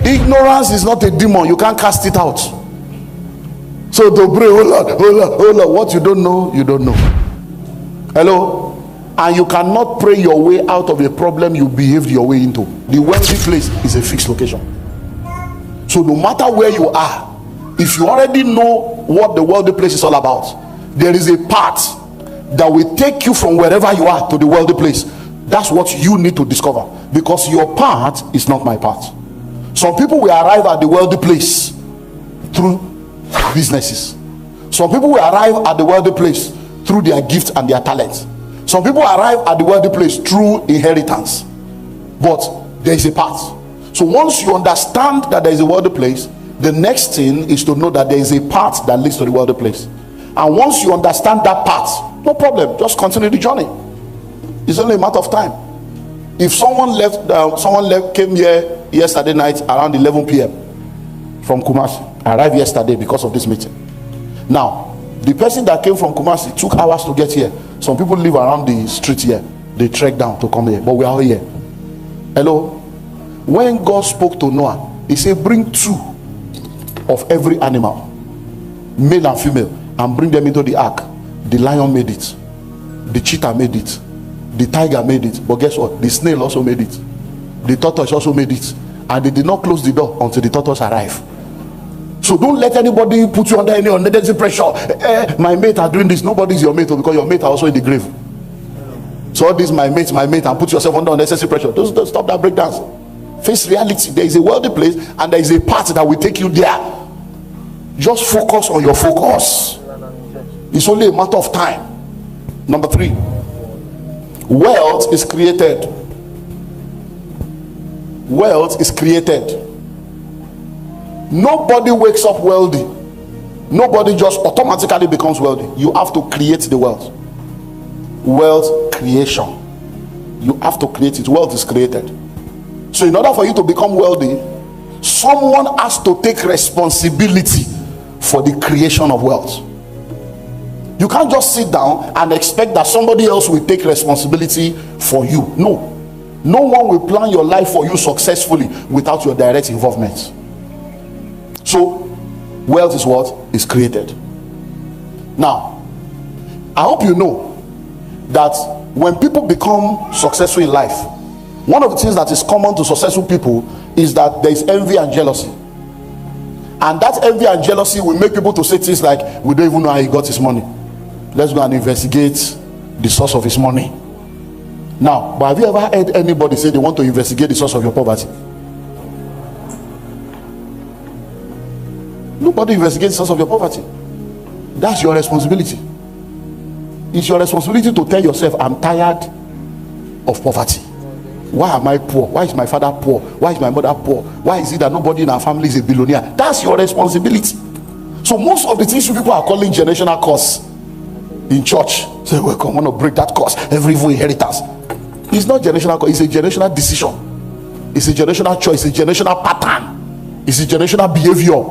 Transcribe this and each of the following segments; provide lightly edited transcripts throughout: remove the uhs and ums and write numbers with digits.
Ignorance is not a demon. You can't cast it out. So to pray, oh Lord, oh Lord, oh Lord, what you don't know, you don't know. Hello? And you cannot pray your way out of a problem you behaved your way into. The wealthy place is a fixed location. So no matter where you are, if you already know what the wealthy place is all about, there is a path that will take you from wherever you are to the wealthy place. That's what you need to discover, because your path is not my path. Some people will arrive at the wealthy place through businesses. Some people will arrive at the wealthy place through their gifts and their talents. Some people arrive at the wealthy place through inheritance. But there is a path. So once you understand that there is a wealthy place, the next thing is to know that there is a path that leads to the wealthy place. And once you understand that path, no problem, just continue the journey. It's only a matter of time. If someone came here yesterday night around 11 p.m. from Kumasi, arrived yesterday because of this meeting. Now, the person that came from Kumasi took hours to get here. Some people live around the street here. They trek down to come here, but we are all here. Hello? When God spoke to Noah, he said, bring 2 of every animal, male and female, and bring them into the ark. The lion made it. The cheetah made it. The tiger made it. But guess what? The snail also made it. The tortoise also made it. And they did not close the door until the tortoise arrived. So don't let anybody put you under any unnecessary pressure. My mate are doing this. Nobody's your mate, because your mate are also in the grave. So all this my mate, and put yourself under unnecessary pressure. Don't stop that breakdance. Face reality. There is a wealthy place, and there is a path that will take you there. Just focus on your focus. It's only a matter of time. Number 3, wealth is created. Wealth is created. Nobody wakes up wealthy. Nobody just automatically becomes wealthy. You have to create the wealth. Wealth creation. You have to create it. Wealth is created. So in order for you to become wealthy, someone has to take responsibility for the creation of wealth. You can't just sit down and expect that somebody else will take responsibility for you. No. No one will plan your life for you successfully without your direct involvement. So wealth is what is created. Now, I hope you know that when people become successful in life, one of the things that is common to successful people is that there is envy and jealousy. And that envy and jealousy will make people to say things like, we don't even know how he got his money. Let's go and investigate the source of his money. Now, but have you ever heard anybody say they want to investigate the source of your poverty? Nobody investigates the source of your poverty. That's your responsibility. It's your responsibility to tell yourself, I'm tired of poverty. Why am I poor? Why is my father poor? Why is my mother poor? Why is it that nobody in our family is a billionaire? That's your responsibility. So most of the things people are calling generational curse in church, say, well, I want to break that curse, every evil inheritance. It's not generational curse, it's a generational decision. It's a generational choice, it's a generational pattern, it's a generational behavior.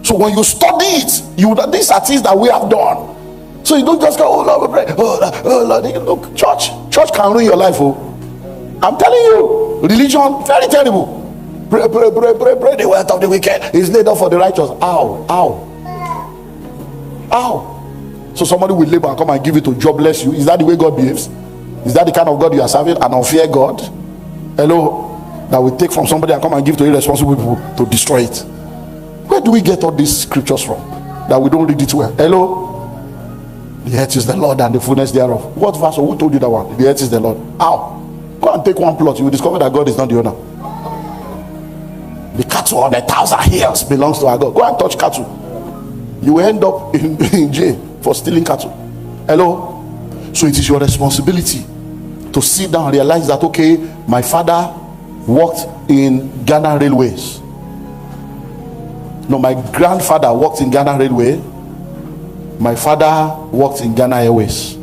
So when you study it, these are things that we have done. So you don't just go, oh Lord, we pray, oh Lord. Look, church can ruin your life. Oh, I'm telling you, religion very terrible. Pray, the wealth of the wicked is laid up for the righteous. Ow. So somebody will labor and come and give it to jobless you. Is that the way God behaves? Is that the kind of God you are serving? An unfair God? Hello? That will take from somebody and come and give to irresponsible people to destroy it. Where do we get all these scriptures from that we don't read it well? Hello? The earth is the Lord and the fullness thereof. What verse? Who told you that one? The earth is the Lord. How? Go and take one plot. You will discover that God is not the owner. The cattle on 1,000 hills belongs to our God. Go and touch cattle. You will end up in jail for stealing cattle. Hello? So it is your responsibility to sit down and realize that, okay, my father worked in Ghana Railways. No, my grandfather worked in Ghana Railway. My father worked in Ghana Airways.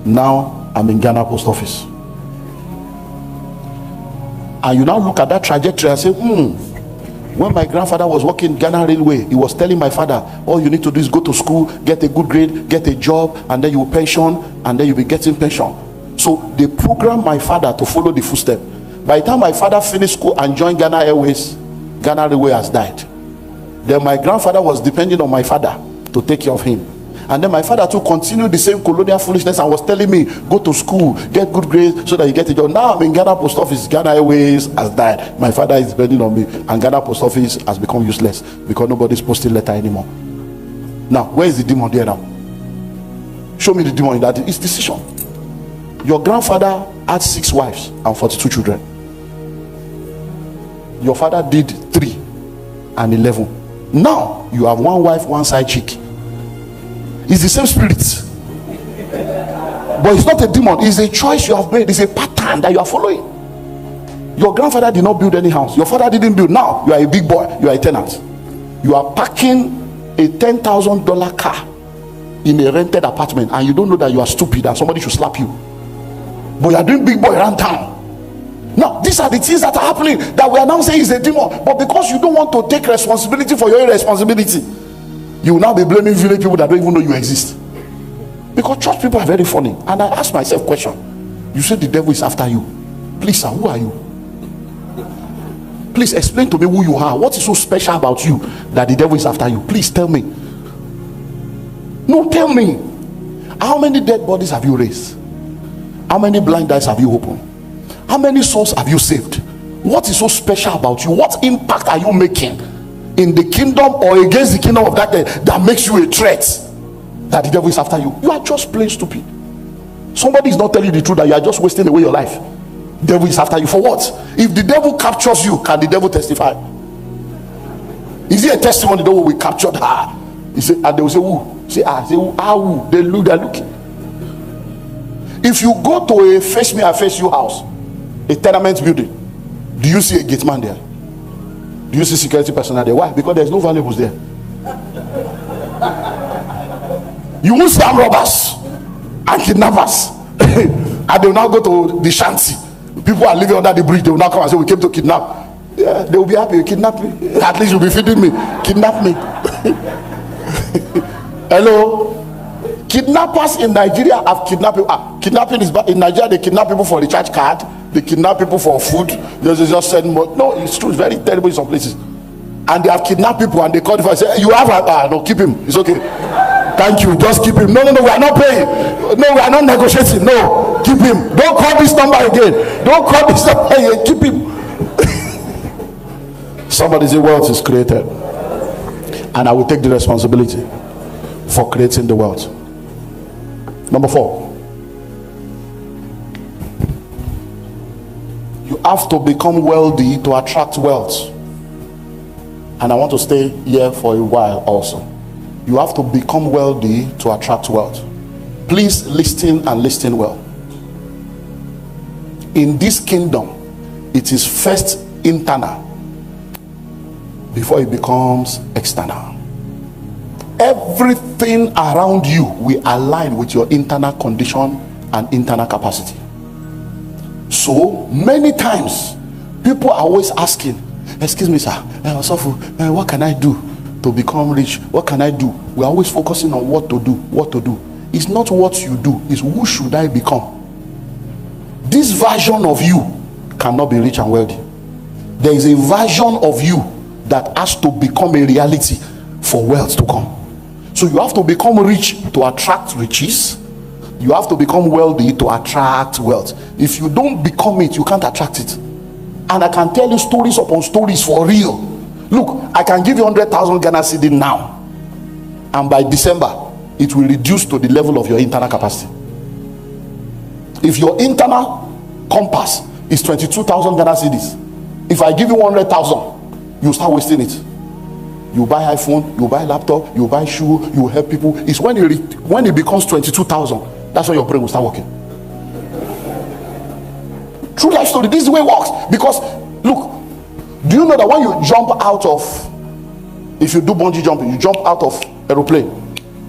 Now I'm in Ghana Post Office. And you now look at that trajectory and say, when my grandfather was working in Ghana Railway, he was telling my father, all you need to do is go to school, get a good grade, get a job, and then you will pension, and then you'll be getting pension. So they programmed my father to follow the footsteps. By the time my father finished school and joined Ghana Airways, Ghana Railway has died. Then my grandfather was depending on my father to take care of him. And then my father too continued the same colonial foolishness and was telling me, go to school, get good grades so that you get a job. Now I'm in Ghana Post Office. Ghana Airways has died. My father is depending on me, and Ghana Post Office has become useless because nobody's posting letter anymore. Now, where is the demon there now? Show me the demon in that. It's decision. Your grandfather had 6 wives and 42 children. Your father did 3 and 11. Now you have 1 wife, 1 side chick. It's the same spirit, but it's not a demon. It's a choice you have made. It's a pattern that you are following. Your grandfather did not build any house. Your father didn't build. Now you are a big boy. You are a tenant. You are parking a $10,000 car in a rented apartment, and you don't know that you are stupid and somebody should slap you. But you are doing big boy around town. Now, these are the things that are happening that we are now saying is a demon. But because you don't want to take responsibility for your irresponsibility, you will now be blaming village people that don't even know you exist. Because church people are very funny. And I ask myself a question. You say the devil is after you. Please, sir, who are you? Please explain to me who you are. What is so special about you that the devil is after you? Please tell me. No, tell me. How many dead bodies have you raised? How many blind eyes have you opened? How many souls have you saved? What is so special about you? What impact are you making in the kingdom or against the kingdom of darkness that makes you a threat that the devil is after you? You are just plain stupid. Somebody is not telling you the truth that you are just wasting away your life. The devil is after you for what? If the devil captures you, can the devil testify? Is it a testimony that we captured her? He said, and they will say, who? Say, say, who? Who? They're looking. If you go to a face me, I face you house, a tenement building, do you see a gate man there? Do you see security personnel there? Why? Because there's no valuables there. You won't see armed robbers and kidnappers. And they will now go to the shanty. People are living under the bridge. They will now come and say, we came to kidnap. Yeah, they will be happy. Kidnap me. At least you'll be feeding me. Kidnap me. Hello? Kidnappers in Nigeria have kidnapped people. Kidnapping is bad. In Nigeria, they kidnap people for recharge card. They kidnap people for food. They just send more. No, it's true. It's very terrible in some places. And they have kidnapped people and they call the and say, you have no, keep him. It's okay. Thank you. Just keep him. No, we are not paying. No, we are not negotiating. No, keep him. Don't call this number again. Don't call this number again. Keep him. Somebody say, wealth is created. And I will take the responsibility for creating the wealth. Number 4. You have to become wealthy to attract wealth. And I want to stay here for a while also. You have to become wealthy to attract wealth. Please listen and listen well. In this kingdom, it is first internal before it becomes external. Everything around you will align with your internal condition and internal capacity. So many times people are always asking, excuse me sir, what can I do to become rich? What can I do? We're always focusing on what to do. It's not what you do, it's who should I become. This version of you cannot be rich and wealthy. There is a version of you that has to become a reality for wealth to come. So you have to become rich to attract riches. You have to become wealthy to attract wealth. If you don't become it, you can't attract it. And I can tell you stories upon stories for real. Look, I can give you 100,000 Ghana cedi now, and by December it will reduce to the level of your internal capacity. If your internal compass is 22,000 Ghana cedis, if I give you 100,000, you start wasting it. You buy iPhone, you buy laptop, you buy shoe, you help people. It's when it becomes 22,000, that's when your brain will start working. True life story. This is the way it works. Because look, do you know that when you jump out of, if you do bungee jumping, you jump out of aeroplane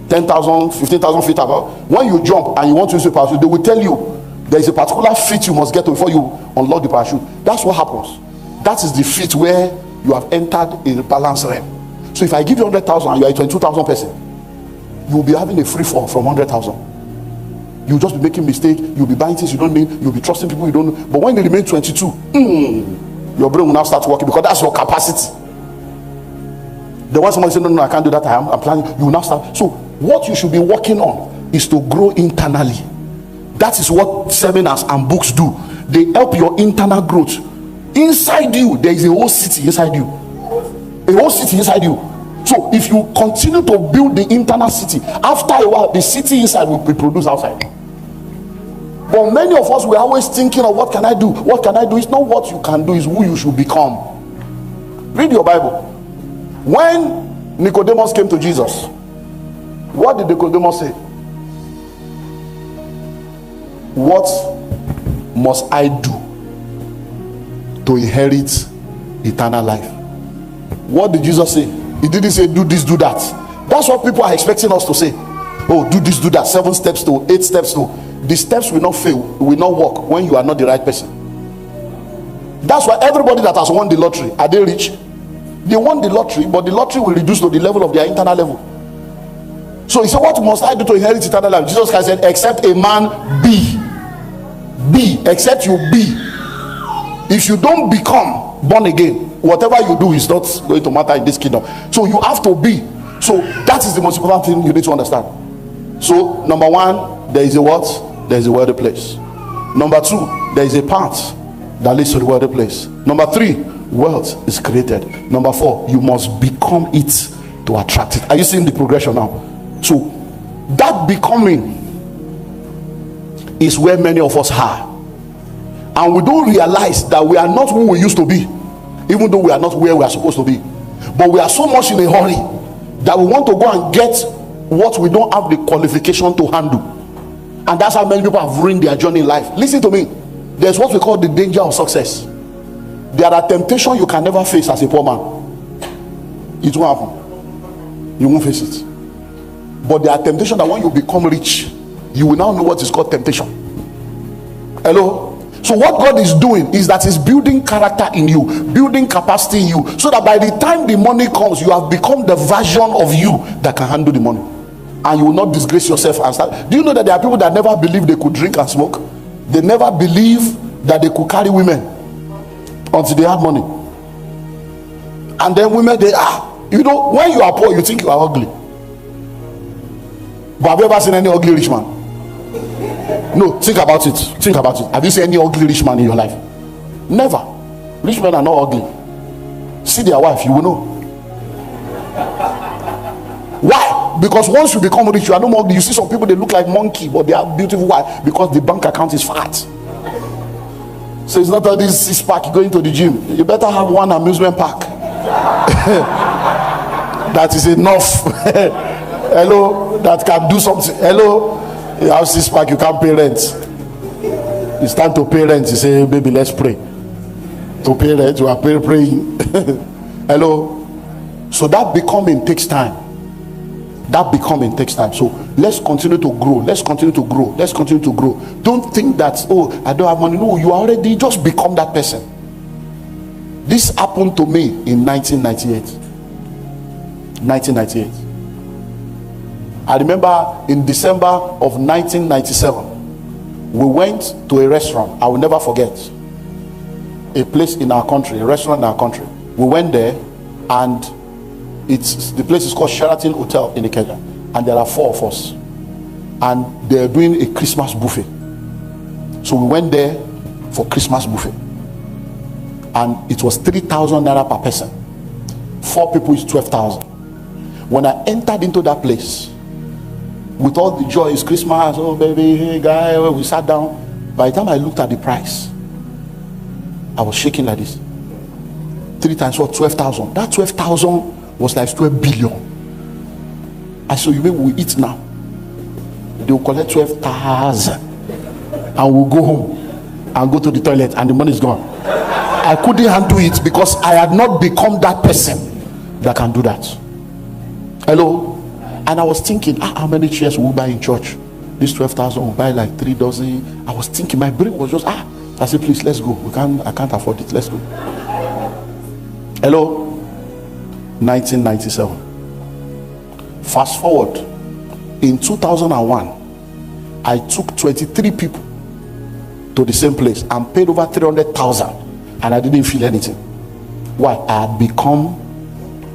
10,000, 15,000 feet above, when you jump and you want to use a parachute, they will tell you there is a particular feet you must get to before you unlock the parachute. That's what happens. That is the feet where you have entered in the balance realm. So if I give you 100,000 and you are a 22,000 person, you will be having a free fall from 100,000. you'll just be making mistakes, you'll be buying things you don't need, you'll be trusting people you don't know. But when you remain 22, your brain will now start working, because that's your capacity. The one somebody say, no, I can't do that, I'm planning, you will now start. So what you should be working on is to grow internally. That is what seminars and books do. They help your internal growth. Inside you, there is a whole city inside you. A whole city inside you. So if you continue to build the internal city, after a while, the city inside will be produced outside. But many of us, we're always thinking of what can I do? What can I do? It's not what you can do, it's who you should become. Read your Bible. When Nicodemus came to Jesus, what did Nicodemus say? What must I do to inherit eternal life? What did Jesus say? He didn't say do this, do that. That's what people are expecting us to say. Oh, do this, do that. 7 steps to 8 steps to. The steps will not fail, will not work when you are not the right person. That's why everybody that has won the lottery, are they rich? They won the lottery, but the lottery will reduce to the level of their internal level. So he said, what must I do to inherit eternal life? Jesus Christ said, except a man be. Except you be. If you don't become born again, whatever you do is not going to matter in this kingdom. So you have to be. So that is the most important thing you need to understand. So number 1, there is a what? There is a wealthy place. Number 2, there is a path that leads to the wealthy place. Number 3, wealth is created. Number 4, you must become it to attract it. Are you seeing the progression now? So that becoming is where many of us are, and we don't realize that we are not who we used to be, even though we are not where we are supposed to be. But we are so much in a hurry that we want to go and get what we don't have the qualification to handle, and that's how many people have ruined their journey in life. Listen to me, there's what we call the danger of success. There are temptations you can never face as a poor man. It won't happen. You won't face it. But there are temptations that when you become rich, you will now know what is called temptation. Hello? So what God is doing is that He's building character in you, building capacity in you, so that by the time the money comes, you have become the version of you that can handle the money, and you will not disgrace yourself and start. Do you know that there are people that never believed they could drink and smoke? They never believed that they could carry women until they had money. And then women, they are, you know, when you are poor, you think you are ugly. But have you ever seen any ugly rich man? No, think about it. Think about it. Have you seen any ugly rich man in your life? Never. Rich men are not ugly. See their wife, you will know. Why? Because once you become rich, you are no more ugly. You see some people, they look like monkey, but they are beautiful. Why? Because the bank account is fat. So it's not all this 6-pack going to the gym. You better have one amusement park. That is enough. Hello, that can do something. Hello, you have 6-pack, you can't pay rent. It's time to pay rent. You say, baby, let's pray. To pay rent, you are praying. Hello. So that becoming takes time. That becoming takes time. So let's continue to grow. Let's continue to grow. Let's continue to grow. Don't think that, oh, I don't have money. No, you already just become that person. This happened to me in 1998. 1998. I remember in December of 1997, we went to a restaurant. I will never forget. A place in our country, a restaurant in our country. We went there, and the place is called Sheraton Hotel in Ikeja, and there are 4 of us, and they're doing a Christmas buffet. So we went there for Christmas buffet, and it was 3,000 naira per person. 4 people is 12,000. When I entered into that place, with all the joy, it's Christmas, oh baby, hey guy, we sat down. By the time I looked at the price, I was shaking like this. 3 times what? 12,000. That 12,000 was like 12 billion. I said, you mean we eat now? They will collect 12,000 and we'll go home and go to the toilet and the money is gone. I couldn't handle it because I had not become that person that can do that. Hello? And I was thinking, how many chairs will we buy in church? This 12,000 will buy like 3 dozen. I was thinking, my brain was just, I said, please, let's go. I can't afford it. Let's go. Hello? 1997. Fast forward. In 2001, I took 23 people to the same place and paid over 300,000, and I didn't feel anything. Why? I had become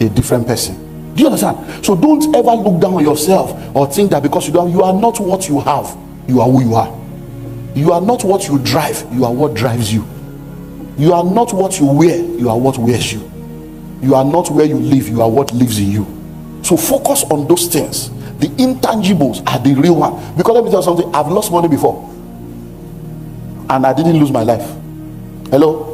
a different person. Do you understand? So don't ever look down on yourself or think that because you are not what you have, you are who you are. You are not what you drive, you are what drives you. You are not what you wear, you are what wears you. You are not where you live, you are what lives in you. So focus on those things. The intangibles are the real one. Because let me tell you something, I've lost money before and I didn't lose my life. Hello?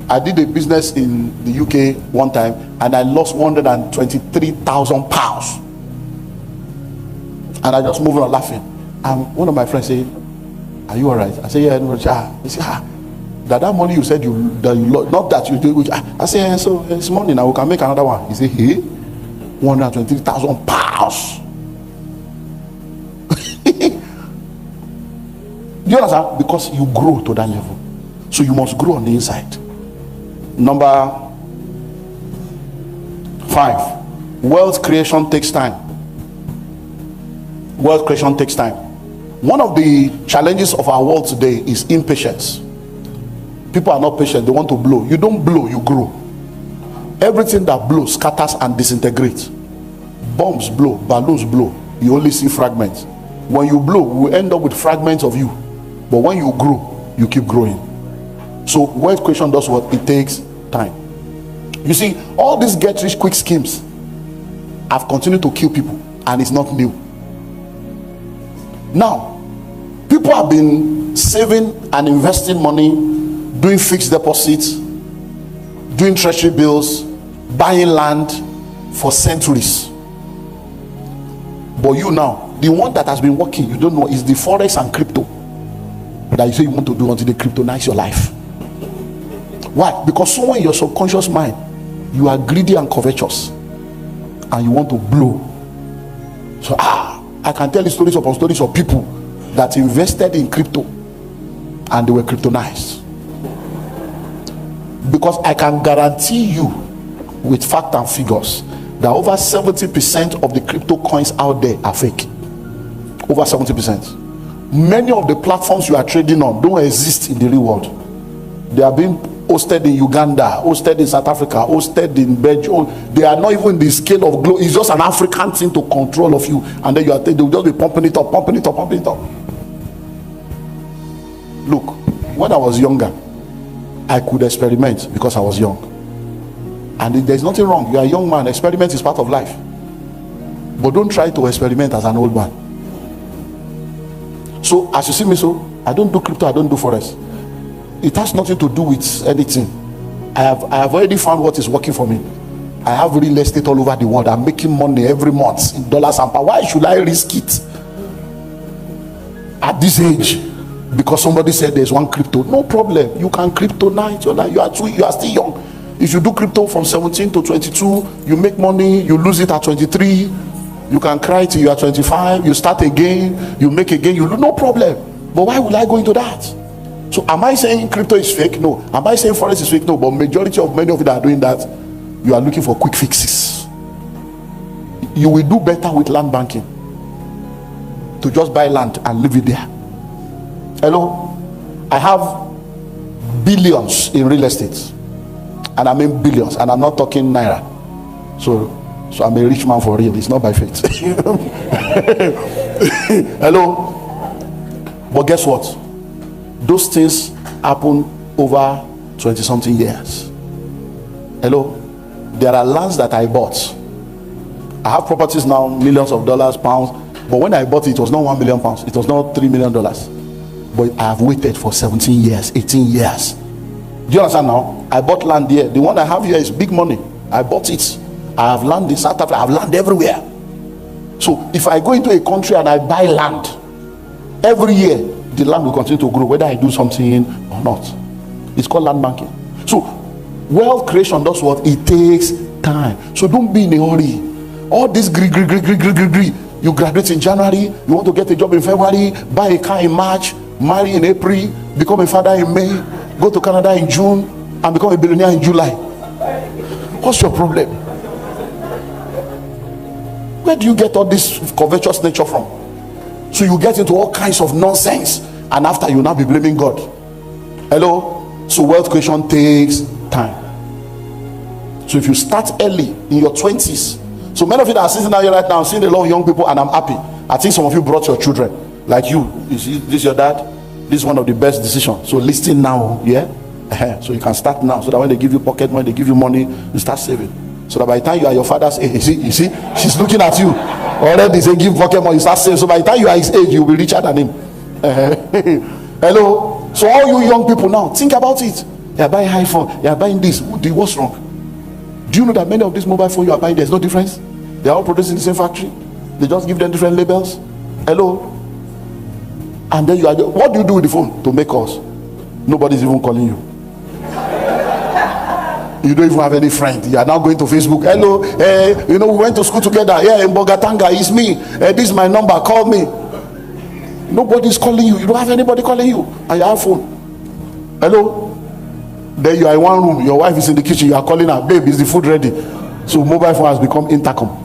I did a business in the UK one time and I lost 123,000 pounds. And I just moved on laughing. And one of my friends said, "Are you alright?" I said, "Yeah." He said, that money you said you lost, not that you did. I said, "Yeah, so it's money now, we can make another one." He said, "Hey, 123,000 pounds." Do you understand? Because you grow to that level. So you must grow on the inside. Number 5, wealth creation takes time. Wealth creation takes time. One of the challenges of our world today is impatience. People are not patient, they want to blow. You don't blow, you grow. Everything that blows scatters and disintegrates. Bombs blow, balloons blow, you only see fragments. When you blow, you end up with fragments of you. But when you grow, you keep growing. So wealth creation does what? It takes time. You see, all these get rich quick schemes have continued to kill people, and it's not new. Now, people have been saving and investing money, doing fixed deposits, doing treasury bills, buying land for centuries. But you now, the one that has been working, you don't know, is the forex and crypto that you say you want to do until they cryptonize your life. Why? Because somewhere in your subconscious mind, you are greedy and covetous and you want to blow. So I can tell you stories upon stories of people that invested in crypto and they were cryptonized. Because I can guarantee you with fact and figures that over 70% of the crypto coins out there are fake. Over 70%. Many of the platforms you are trading on don't exist in the real world. They are being hosted in Uganda, hosted in South Africa, hosted in Belgium. They are not even the scale of globe. It's just an African thing to control of you, and then they will just be pumping it up, pumping it up, pumping it up. Look, when I was younger, I could experiment because I was young, and there's nothing wrong. You are a young man. Experiment is part of life, but don't try to experiment as an old man. So as you see me, so I don't do crypto, I don't do forex. It has nothing to do with anything. I have already found what is working for me. I have real estate all over the world. I'm making money every month in dollars and pounds. Why should I risk it at this age? Because somebody said there's one crypto. No problem. You can cryptonize your life. You are still young. If you do crypto from 17 to 22, you make money, you lose it at 23. You can cry till you are 25. You start again, you make again, you lose. No problem. But why would I go into that? So am I saying crypto is fake? No. Am I saying forex is fake? No. But majority of many of you that are doing that, you are looking for quick fixes. You will do better with land banking, to just buy land and leave it there. Hello? I have billions in real estate, and I mean billions, and I'm not talking naira. So I'm a rich man for real. It's not by faith. Hello? But guess what? Those things happen over 20-something years. Hello? There are lands that I bought. I have properties now, millions of dollars, pounds. But when I bought it, it was not 1 million pounds. It was not $3 million. But I have waited for 17 years, 18 years. Do you understand now? I bought land here. The one I have here is big money. I bought it. I have land in South Africa. I have land everywhere. So if I go into a country and I buy land, every year, the land will continue to grow, whether I do something or not. It's called land banking. So wealth creation does what? It takes time. So don't be in a hurry. All this gree. You graduate in January, you want to get a job in February, buy a car in March, marry in April, become a father in May, go to Canada in June, and become a billionaire in July. What's your problem? Where do you get all this covetous nature from? So you get into all kinds of nonsense, and after you now be blaming God. Hello? So wealth creation takes time. So if you start early in your 20s, so many of you that are sitting down here right now, seeing a lot of young people, and I'm happy. I think some of you brought your children, like you see, this your dad, this is one of the best decisions. So listen now, yeah. So you can start now, so that when they give you pocket money, they give you money, you start saving. So that by the time you are your father's age, you see, she's looking at you already. Say give pocket money, you start saving. So by the time you are his age, you will be richer than him. Hello. So all you young people now, think about it. You are buying iPhone, you are buying this. What's wrong? Do you know that many of these mobile phones you are buying, there's no difference? They are all produced in the same factory. They just give them different labels. Hello. And then what do you do with the phone to make calls? Nobody's even calling you. You don't even have any friend. You are now going to Facebook. Hello, we went to school together. Yeah, in Bogatanga, it's me. This is my number. Call me. Nobody's calling you. You don't have anybody calling you. And you have phone. Hello. Then you are in one room. Your wife is in the kitchen. You are calling her, babe, is the food ready? So mobile phone has become intercom.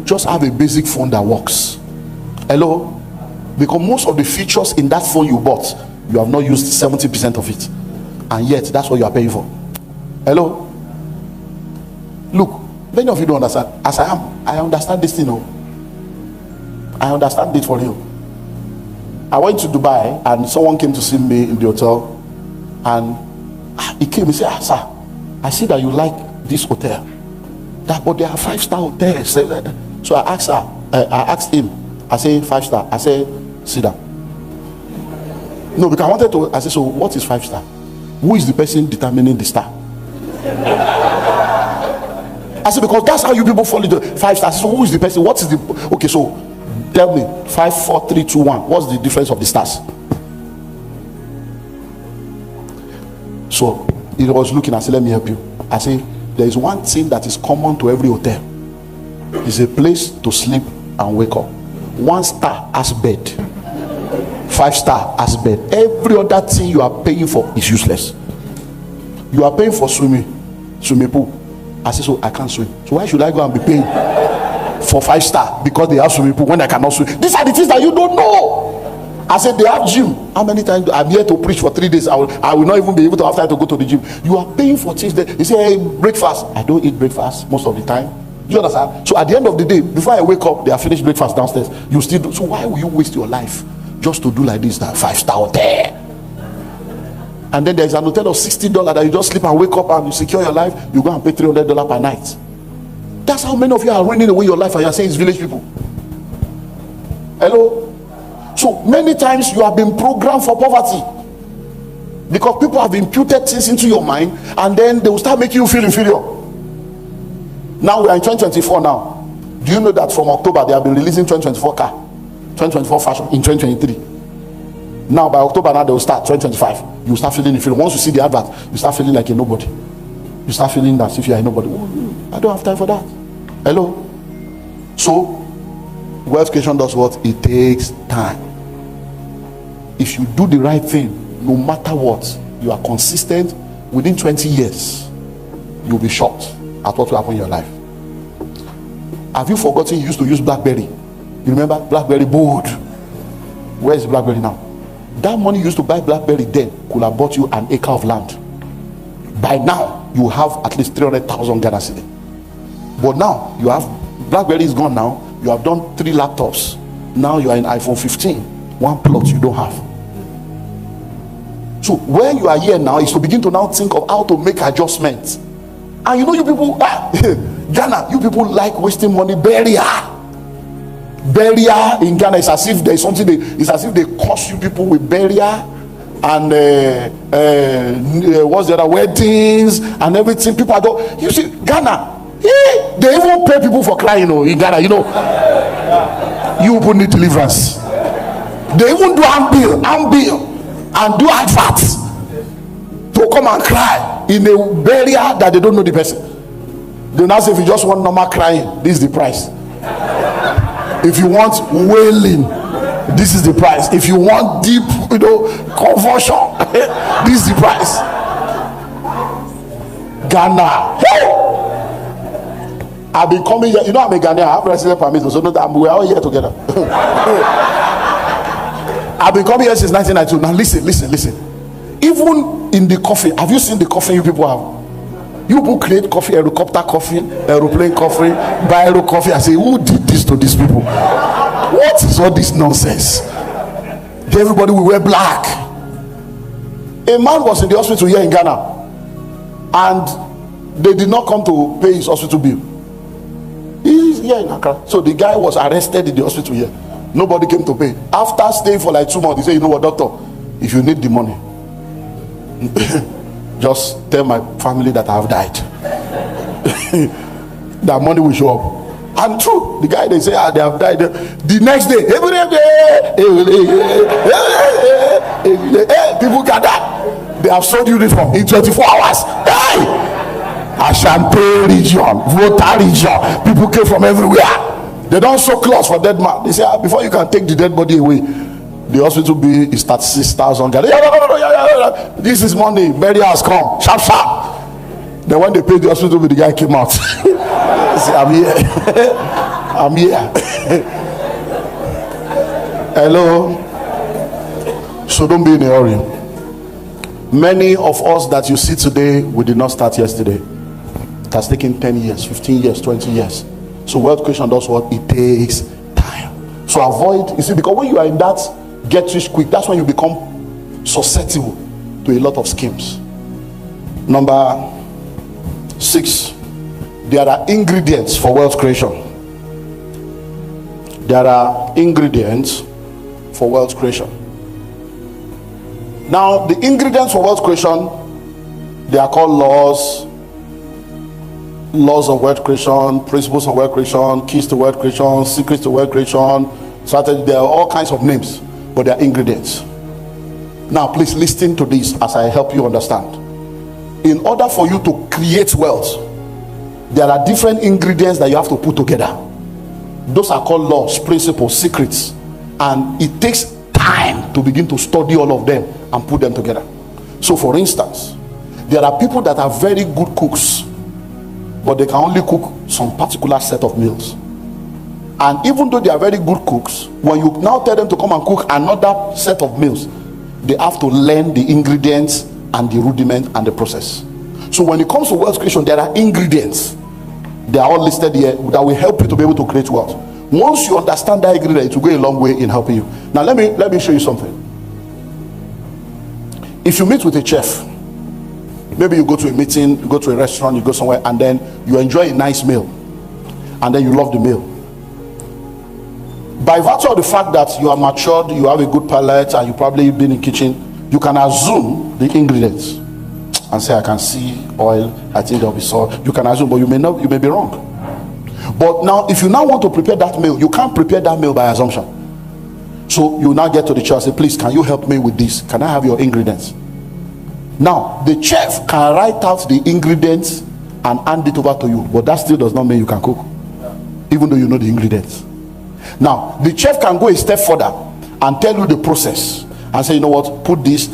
Just have a basic phone that works. Hello. Because most of the features in that phone you bought, you have not used 70% of it, and yet that's what you are paying for. Hello. Look, many of you don't understand. As I am, I understand this thing. I understand it for you. I went to Dubai, and someone came to see me in the hotel, and he came and said, sir, I see that you like this hotel, but there are 5-star hotels. So I asked him, I say 5-star. I say, sit down. No, because I wanted to. I said, so what is 5-star? Who is the person determining the star? I said, because that's how you people fall into 5-star. So who is the person? What is the? Okay, so tell me, 5, 4, 3, 2, 1. What's the difference of the stars? So he was looking. I said, let me help you. I say, there is one thing that is common to every hotel. It's a place to sleep and wake up. 1-star has bed, 5-star has bed. Every other thing you are paying for is useless. You are paying for swimming pool. I say, so I can't swim. So why should I go and be paying for 5-star because they have swimming pool when I cannot swim? These are the things that you don't know. I said they have gym. How many times I'm here to preach for 3 days? I will not even be able to have time to go to the gym. You are paying for things that you say, hey, breakfast. I don't eat breakfast most of the time. Do you understand? So at the end of the day, before I wake up, they have finished breakfast downstairs. You still do. So why will you waste your life just to do like this? That 5-star hotel, and then there's an hotel of $60 that you just sleep and wake up and you secure your life. You go and pay $300 per night. That's how many of you are ruining away your life, and you're saying it's village people. Hello. So many times you have been programmed for poverty because people have imputed things into your mind, and then they will start making you feel inferior. Now we are in 2024 now. Do you know that from October they have been releasing 2024 car, 2024 fashion in 2023? Now by October now they will start 2025. You start feeling inferior. Once you see the advert, you start feeling like a nobody. You start feeling as if you are a nobody. I don't have time for that. Hello. So wealth creation does what? It takes time. If you do the right thing, no matter what, you are consistent, within 20 years you'll be shocked at what will happen in your life. Have you forgotten you used to use BlackBerry? You remember BlackBerry board? Where is BlackBerry now? That money you used to buy BlackBerry then could have bought you an acre of land. By now you have at least 300,000 Ghana cedi. But now you have BlackBerry is gone. Now you have done 3 laptops. Now you are in iPhone 15. One plot you don't have. So where you are here now is to begin to now think of how to make adjustments. And you know, you people, Ghana, you people like wasting money. Burial in Ghana is as if there is something. It's as if they curse you people with burial and what's the other, weddings and everything. People are don't. You see, Ghana, they even pay people for crying. In Ghana, you know, you people need deliverance. They even do ambil and do adverts to come and cry in a burial that they don't know the person. They now say, if you just want normal crying, this is the price. If you want wailing, this is the price. If you want deep, convulsion, this is the price. Ghana. I've been coming here. You know, I'm a Ghanaian. I have resident permit, so we're all here together. I've been coming here since 1992. Now listen. Even in the coffin, have you seen the coffin you people have? You people create coffee, helicopter coffin, aeroplane coffin, biro coffee. I say, who did this to these people? What is all this nonsense? Everybody will wear black. A man was in the hospital here in Ghana, and they did not come to pay his hospital bill. He's here in Accra. So the guy was arrested in the hospital here. Nobody came to pay. After staying for like 2 months, he said, you know what, doctor, if you need the money, just tell my family that I have died. That money will show up. And true, the guy, they say, they have died. The next day, people gather. They have sold uniform in 24 hours. Hey! Ashanti region, Volta region, people came from everywhere. They don't sew clothes for dead man. They say, before you can take the dead body away, the hospital bill is 36,000. This is money, burial has come, sharp. Then when they paid the hospital bill, the guy came out. Say, I'm here. I'm here. Hello. So don't be in a hurry. Many of us that you see today, we did not start yesterday. It has taken 10 years, 15 years, 20 years. So wealth creation does what? It takes time. So avoid, you see, because when you are in that get rich quick, that's when you become susceptible to a lot of schemes. Number 6, there are ingredients for wealth creation. There are ingredients for wealth creation. Now, the ingredients for wealth creation, they are called laws of wealth creation, principles of wealth creation, keys to wealth creation, secrets to wealth creation, strategy. There are all kinds of names, but they are ingredients. Now, please listen to this as I help you understand. In order for you to create wealth, there are different ingredients that you have to put together. Those are called laws, principles, secrets, and it takes time to begin to study all of them and put them together. So, for instance, there are people that are very good cooks, but they can only cook some particular set of meals. And even though they are very good cooks, when you now tell them to come and cook another set of meals, they have to learn the ingredients and the rudiment and the process. So when it comes to wealth creation, there are ingredients. They are all listed here that will help you to be able to create wealth. Once you understand that ingredient, it will go a long way in helping you. Now let me show you something. If you meet with a chef, maybe you go to a meeting, you go to a restaurant, you go somewhere, and then you enjoy a nice meal, and then you love the meal. By virtue of the fact that you are matured, you have a good palate, and you probably been in kitchen, you can assume the ingredients and say, I can see oil, I think there'll be salt. You can assume, but you may be wrong. But now, if you now want to prepare that meal, you can't prepare that meal by assumption. So you now get to the chef and say, please, can you help me with this? Can I have your ingredients? Now, the chef can write out the ingredients and hand it over to you, but that still does not mean you can cook, even though you know the ingredients. Now, the chef can go a step further and tell you the process and say, you know what, put this,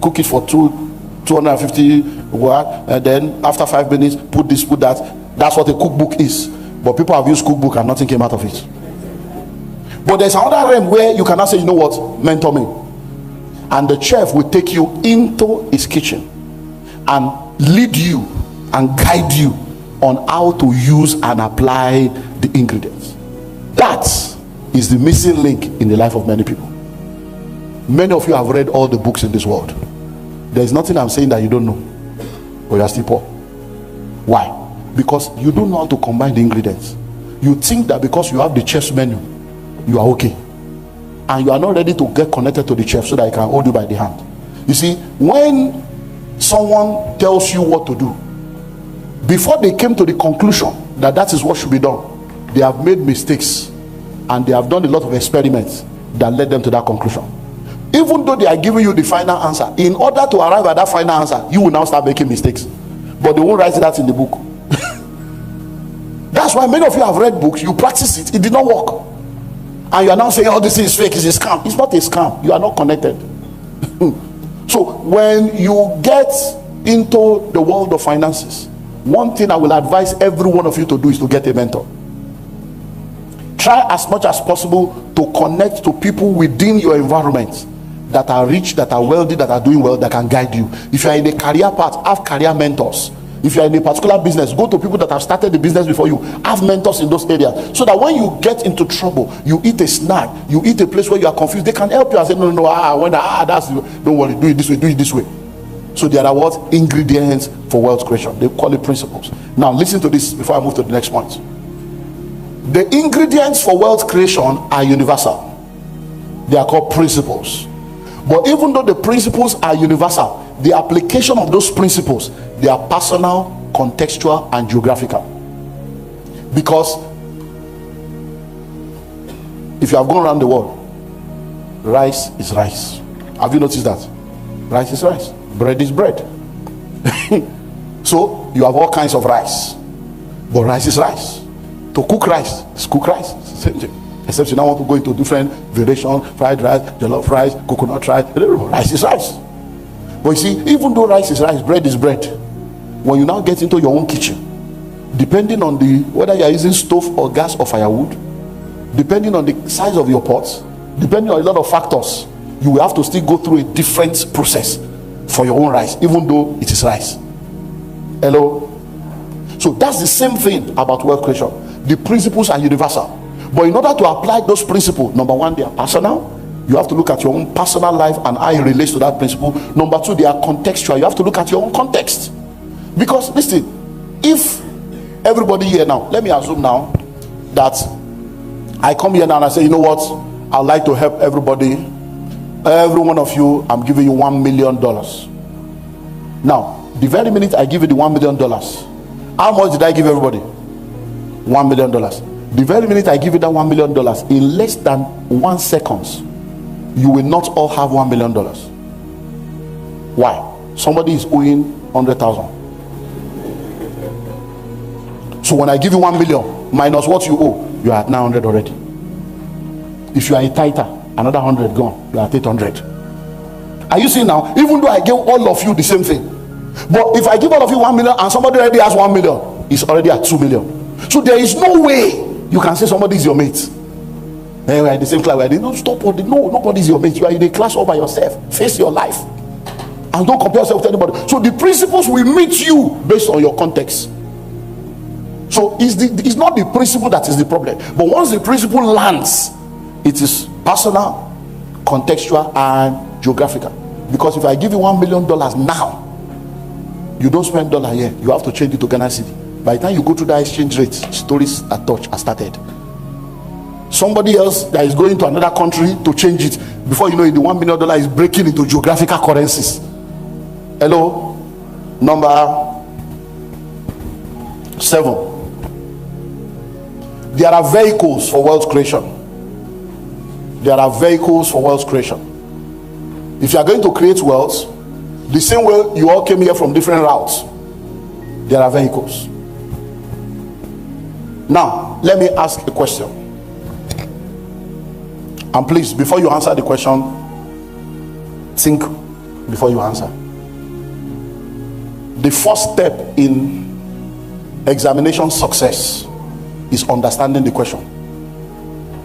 cook it for 250 watt, and then after 5 minutes, put this, put that. That's what a cookbook is. But people have used cookbook and nothing came out of it. But there's another realm where you cannot say, you know what, mentor me. And the chef will take you into his kitchen and lead you and guide you on how to use and apply the ingredients. That is the missing link in the life of many people. Many of you have read all the books in this world. There is nothing I'm saying that you don't know, but you are still poor. Why? Because you don't know how to combine the ingredients. You think that because you have the chef's menu, you are okay, and you are not ready to get connected to the chef so that he can hold you by the hand. You see, when someone tells you what to do, before they came to the conclusion that that is what should be done, they have made mistakes and they have done a lot of experiments that led them to that conclusion. Even though they are giving you the final answer, in order to arrive at that final answer, you will now start making mistakes, but they won't write that in the book. That's why many of you have read books, you practice it, it did not work, and you are now saying, oh, this is fake, it's a scam. It's not a scam. You are not connected. So when you get into the world of finances, one thing I will advise every one of you to do is to get a mentor. Try as much as possible to connect to people within your environment that are rich, that are wealthy, that are doing well, that can guide you. If you are in a career path, have career mentors. If you are in a particular business, go to people that have started the business before you. Have mentors in those areas, so that when you get into trouble, you eat a snack, you eat a place where you are confused, they can help you and say, no, don't worry, do it this way. So there are what? Ingredients for wealth creation. They call it principles. Now listen to this before I move to the next point. The ingredients for wealth creation are universal. They are called principles. But even though the principles are universal, the application of those principles, they are personal, contextual, and geographical. Because if you have gone around the world, rice is rice. Have you noticed that? Rice is rice. Bread is bread. So you have all kinds of rice, but rice is rice. To cook rice is cook rice. Same thing. Except you now want to go into different variation: fried rice, jollof rice, coconut rice. Rice is rice. But you see, even though rice is rice, bread is bread. When you now get into your own kitchen, depending on whether you are using stove or gas or firewood, depending on the size of your pots, depending on a lot of factors, you will have to still go through a different process for your own rice, even though it is rice. Hello? So that's the same thing about wealth creation. The principles are universal, but in order to apply those principles, number one, they are personal. You have to look at your own personal life and how it relates to that principle. Number two, they are contextual. You have to look at your own context. Because listen, if everybody here now, let me assume now that I come here now and I say, you know what, I'd like to help everybody. Every one of you, I'm giving you $1 million. Now, the very minute I give you the $1 million, how much did I give everybody? $1 million. The very minute I give you that $1 million, in less than 1 second, you will not all have $1 million. Why? Somebody is owing 100,000. So when I give you 1 million minus what you owe, you are at 900 already. If you are a tither, another 100 gone, you are at 800. Are you seeing now? Even though I gave all of you the same thing, but if I give all of you 1 million and somebody already has 1 million, it's already at 2 million. So there is no way you can say somebody is your mate. They were in the same class. Where they don't stop. No, nobody is your mate. You are in a class all by yourself. Face your life and don't compare yourself with anybody. So the principles will meet you based on your context. So it's not the principle that is the problem, but once the principle lands, it is personal, contextual, and geographical. Because if I give you $1 million now, you don't spend dollar here, you have to change it to Ghana City. By the time you go through that exchange rate, stories at touch are started. Somebody else that is going to another country to change it, before you know it, the $1 million is breaking into geographical currencies. Hello? Number 7. There are vehicles for wealth creation. There are vehicles for wealth creation. If you are going to create wealth, the same way you all came here from different routes, there are vehicles. Now, let me ask a question. And please, before you answer the question, think before you answer. The first step in examination success is understanding the question.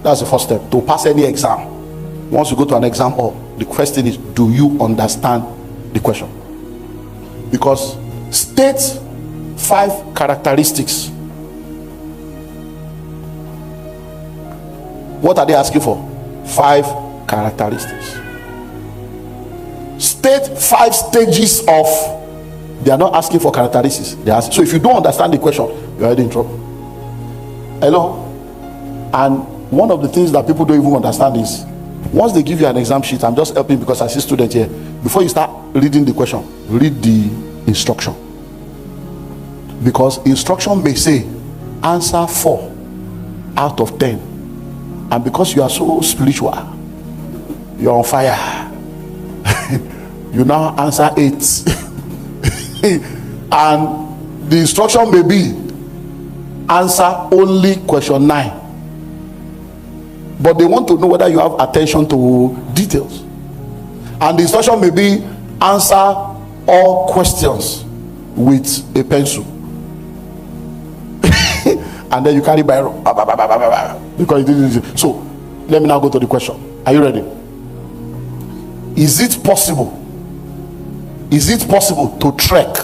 That's the first step to pass any exam. Once you go to an exam hall, the question is, do you understand the question? Because state 5 characteristics. What are they asking for? 5 characteristics. State 5 stages of. They are not asking for characteristics. They ask. So if you don't understand the question, you're already in trouble. Hello? And one of the things that people don't even understand is, once they give you an exam sheet, I'm just helping because I see students here. Before you start reading the question, read the instruction. Because instruction may say answer 4 out of 10. And because you are so spiritual, you're on fire. You now answer 8. And the instruction may be answer only question 9. But they want to know whether you have attention to details. And the instruction may be answer all questions with a pencil. and then you carry biro because you didn't. So let me now go to the question. Are you ready? Is it possible to trek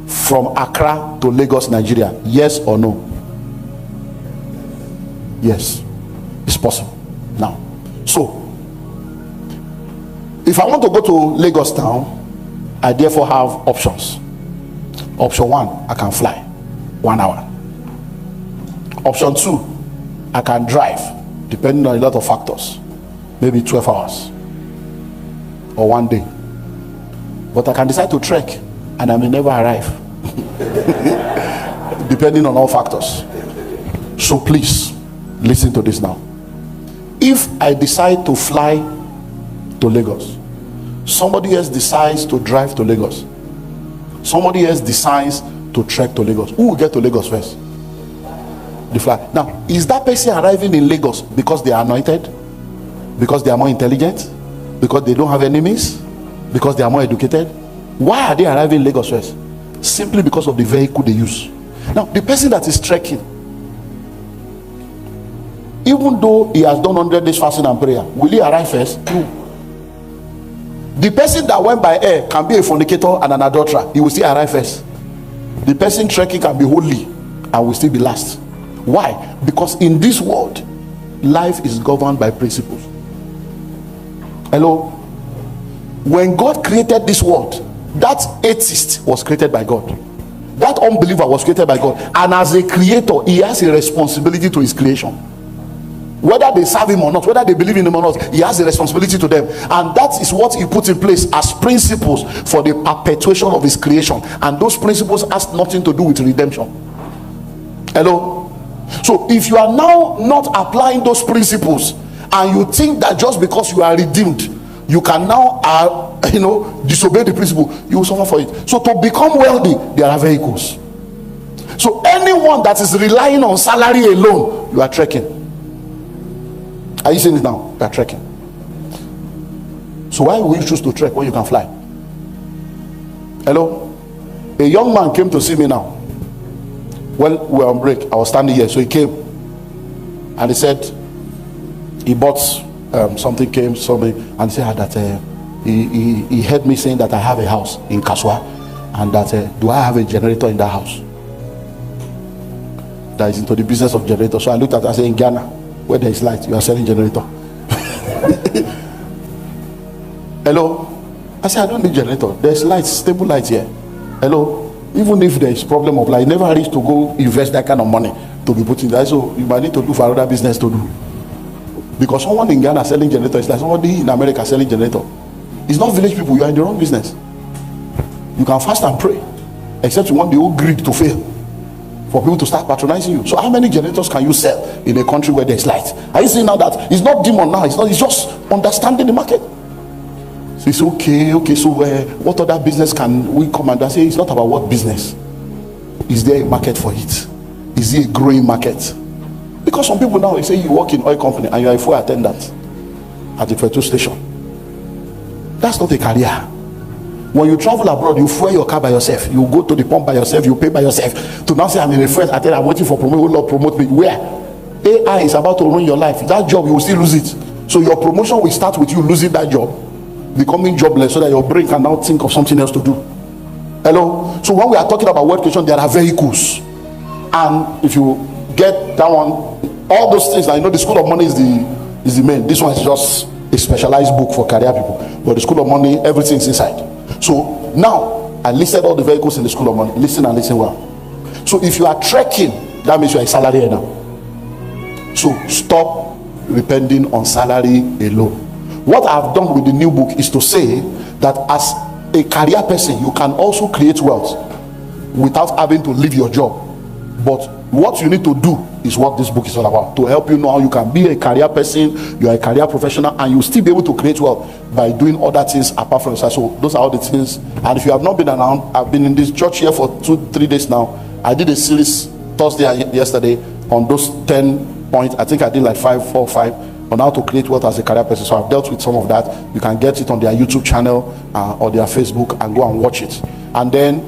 from Accra to Lagos, Nigeria? Yes or no? Yes, it's possible. Now, so if I want to go to Lagos town, I therefore have options. Option 1, I can fly 1 hour. Option 2, I can drive, depending on a lot of factors, maybe 12 hours or 1 day. But I can decide to trek and I may never arrive depending on all factors. So please listen to this now. If I decide to fly to Lagos, somebody else decides to drive to Lagos, somebody else decides to trek to Lagos, who will get to Lagos first? The fly. Now, is that person arriving in Lagos because they are anointed, because they are more intelligent, because they don't have enemies, because they are more educated? Why are they arriving in Lagos first? Simply because of the vehicle they use. Now, the person that is trekking, even though he has done 100 days fasting and prayer, will he arrive first? No. The person that went by air can be a fornicator and an adulterer, he will still arrive first. The person trekking can be holy and will still be last. Why? Because in this world, life is governed by principles. Hello? When God created this world, that atheist was created by God, that unbeliever was created by God, and as a creator, he has a responsibility to his creation. Whether they serve him or not, whether they believe in him or not, he has a responsibility to them. And that is what he put in place as principles for the perpetuation of his creation. And those principles has nothing to do with redemption. Hello? So if you are now not applying those principles and you think that just because you are redeemed, you can now disobey the principle, you will suffer for it. So to become wealthy, there are vehicles. So anyone that is relying on salary alone, you are trekking. Are you seeing it now? You are trekking. So why will you choose to trek when you can fly? Hello? A young man came to see me now. Well, we were on break. I was standing here, so he came and he said he bought something, and said that he heard me saying that I have a house in Kaswa, and that do I have a generator in that house that is into the business of generator. So I looked at it and said, in Ghana, where there is light, you are selling generator. Hello? I said, I don't need generator. There's light, stable light here. Hello? Even if there is problem of light, never reach to go invest that kind of money to be put in there. So you might need to do for another business to do. Because someone in Ghana selling generator is like somebody in America selling generator. It's not village people, you are in the wrong business. You can fast and pray, except you want the whole greed to fail for people to start patronizing you. So how many generators can you sell in a country where there's light? Are you saying now that it's not demon now, it's just understanding the market? So it's okay, so what other business can we come and say? It's not about what business. Is there a market for it? Is it a growing market? Because some people now, they say you work in oil company and you are a fuel attendant at the petrol station. That's not a career. When you travel abroad, you fuel your car by yourself. You go to the pump by yourself. You pay by yourself. To now say I'm in a fuel attendant, I'm waiting for promotion. Oh Lord, promote me. Where? AI is about to ruin your life. That job, you will still lose it. So your promotion will start with you losing that job, becoming jobless, so that your brain can now think of something else to do. Hello? So when we are talking about wealth creation, there are vehicles. And if you get that one, all those things, I know the School of Money is the main. This one is just a specialized book for career people. But the School of Money, everything's inside. So now I listed all the vehicles in the School of Money. Listen and listen well. So if you are trekking, that means you are a salary earner. So stop depending on salary alone. What I've done with the new book is to say that as a career person, you can also create wealth without having to leave your job. But what you need to do is what this book is all about, to help you know how you can be a career person, you are a career professional, and you still be able to create wealth by doing other things apart from yourself. So those are all the things. And if you have not been around, I've been in this church here for 2-3 days now. I did a series Thursday and yesterday on those 10 points. I think I did like 4 or 5 on how to create wealth as a career person. So I've dealt with some of that. You can get it on their YouTube channel or their Facebook and go and watch it. And then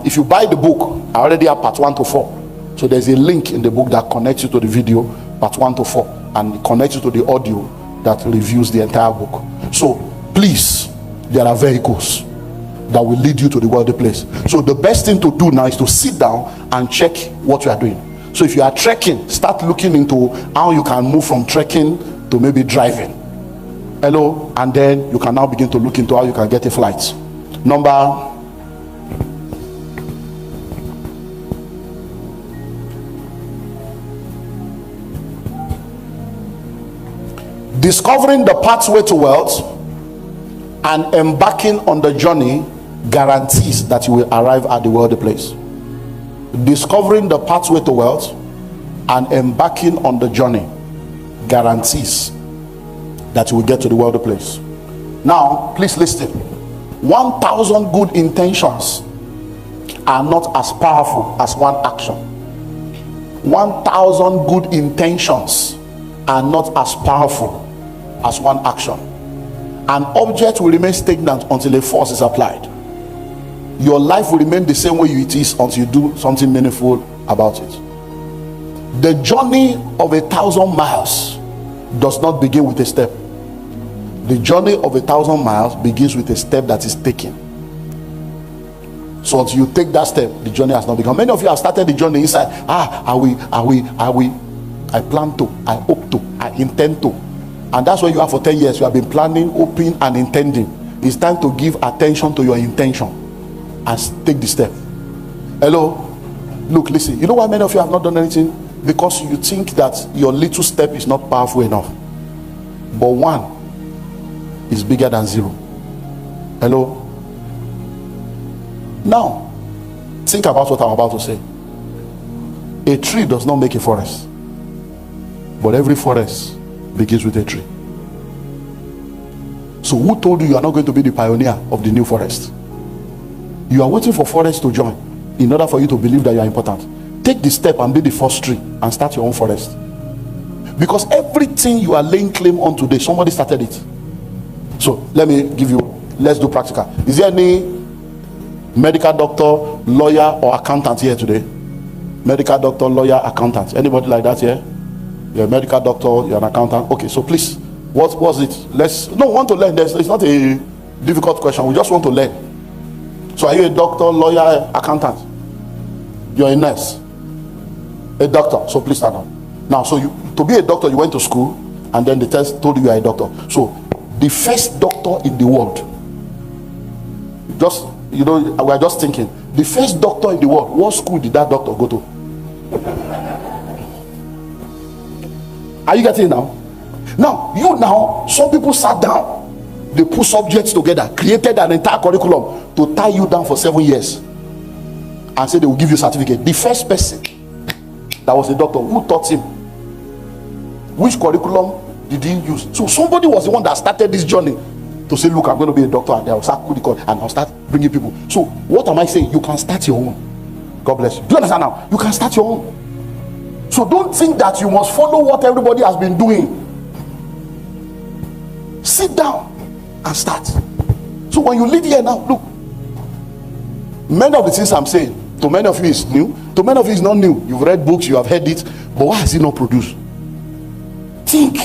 if you buy the book, I already have part 1 to 4. So there's a link in the book that connects you to the video, part 1 to 4, and connects you to the audio that reviews the entire book. So please, there are vehicles that will lead you to the worldly place. So the best thing to do now is to sit down and check what you are doing. So if you are trekking, start looking into how you can move from trekking to maybe driving. Hello? And then you can now begin to look into how you can get a flight. Discovering the pathway to wealth and embarking on the journey guarantees that you will arrive at the worldly place. Discovering the pathway to wealth and embarking on the journey guarantees that you will get to the worldly place. Now, please listen. 1,000 good intentions are not as powerful as one action. 1,000 good intentions are not as powerful as one action. An object will remain stagnant until a force is applied. Your life will remain the same way it is until you do something meaningful about it. The journey of 1,000 miles does not begin with a step. The journey of 1,000 miles begins with a step that is taken. So until you take that step, the journey has not begun. Many of you have started the journey inside. I plan to, I hope to, I intend to. And that's what you have for 10 years. You have been planning, hoping, and intending. It's time to give attention to your intention and take the step. Hello? Look, listen. You know why many of you have not done anything? Because you think that your little step is not powerful enough. But 1 is bigger than 0. Hello? Now, think about what I'm about to say. A tree does not make a forest, but every forest begins with a tree. So who told you are not going to be the pioneer of the new forest? You are waiting for forest to join in order for you to believe that you are important. Take the step and be the first tree and start your own forest. Because everything you are laying claim on today, somebody started it. So let me give you, let's do practical. Is there any medical doctor, lawyer, or accountant here today? Medical doctor, lawyer, accountant. Anybody like that here? You're a medical doctor, you're an accountant. Okay, so please, what was it? Want to learn. It's not a difficult question. We just want to learn. So are you a doctor, lawyer, accountant? You're a nurse, a doctor. So please stand up. Now, so to be a doctor, you went to school, and then the test told you are a doctor. So the first doctor in the world, we're just thinking, the first doctor in the world, what school did that doctor go to? Are you getting it now? Now, some people sat down, they put subjects together, created an entire curriculum to tie you down for 7 years and say they will give you a certificate. The first person that was a doctor, who taught him? Which curriculum did he use? So somebody was the one that started this journey to say, look, I'm going to be a doctor, and I'll start and I'll start bringing people. So what am I saying? You can start your own. God bless you. Do you understand now? You can start your own. So don't think that you must follow what everybody has been doing. Sit down and start. So when you leave here now, look, many of the things I'm saying, to many of you is new, to many of you is not new. You've read books, you have heard it, but why has it not produced? Think.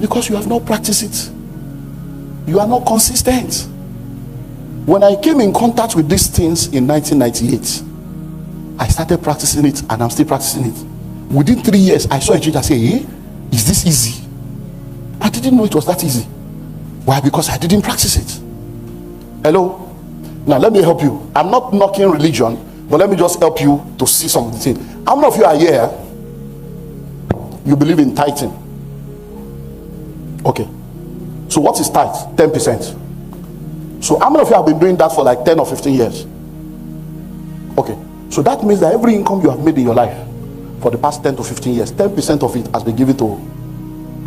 Because you have not practiced it. You are not consistent. When I came in contact with these things in 1998, I started practicing it, and I'm still practicing it. Within 3 years, I saw a change. I said, hey, is this easy? I didn't know it was that easy. Why? Because I didn't practice it. Hello? Now let me help you. I'm not knocking religion, but let me just help you to see something. How many of you are here? You believe in tithing? Okay. So what is tithe? 10%. So how many of you have been doing that for like 10 or 15 years? Okay. So that means that every income you have made in your life for the past 10 to 15 years, 10% of it has been given to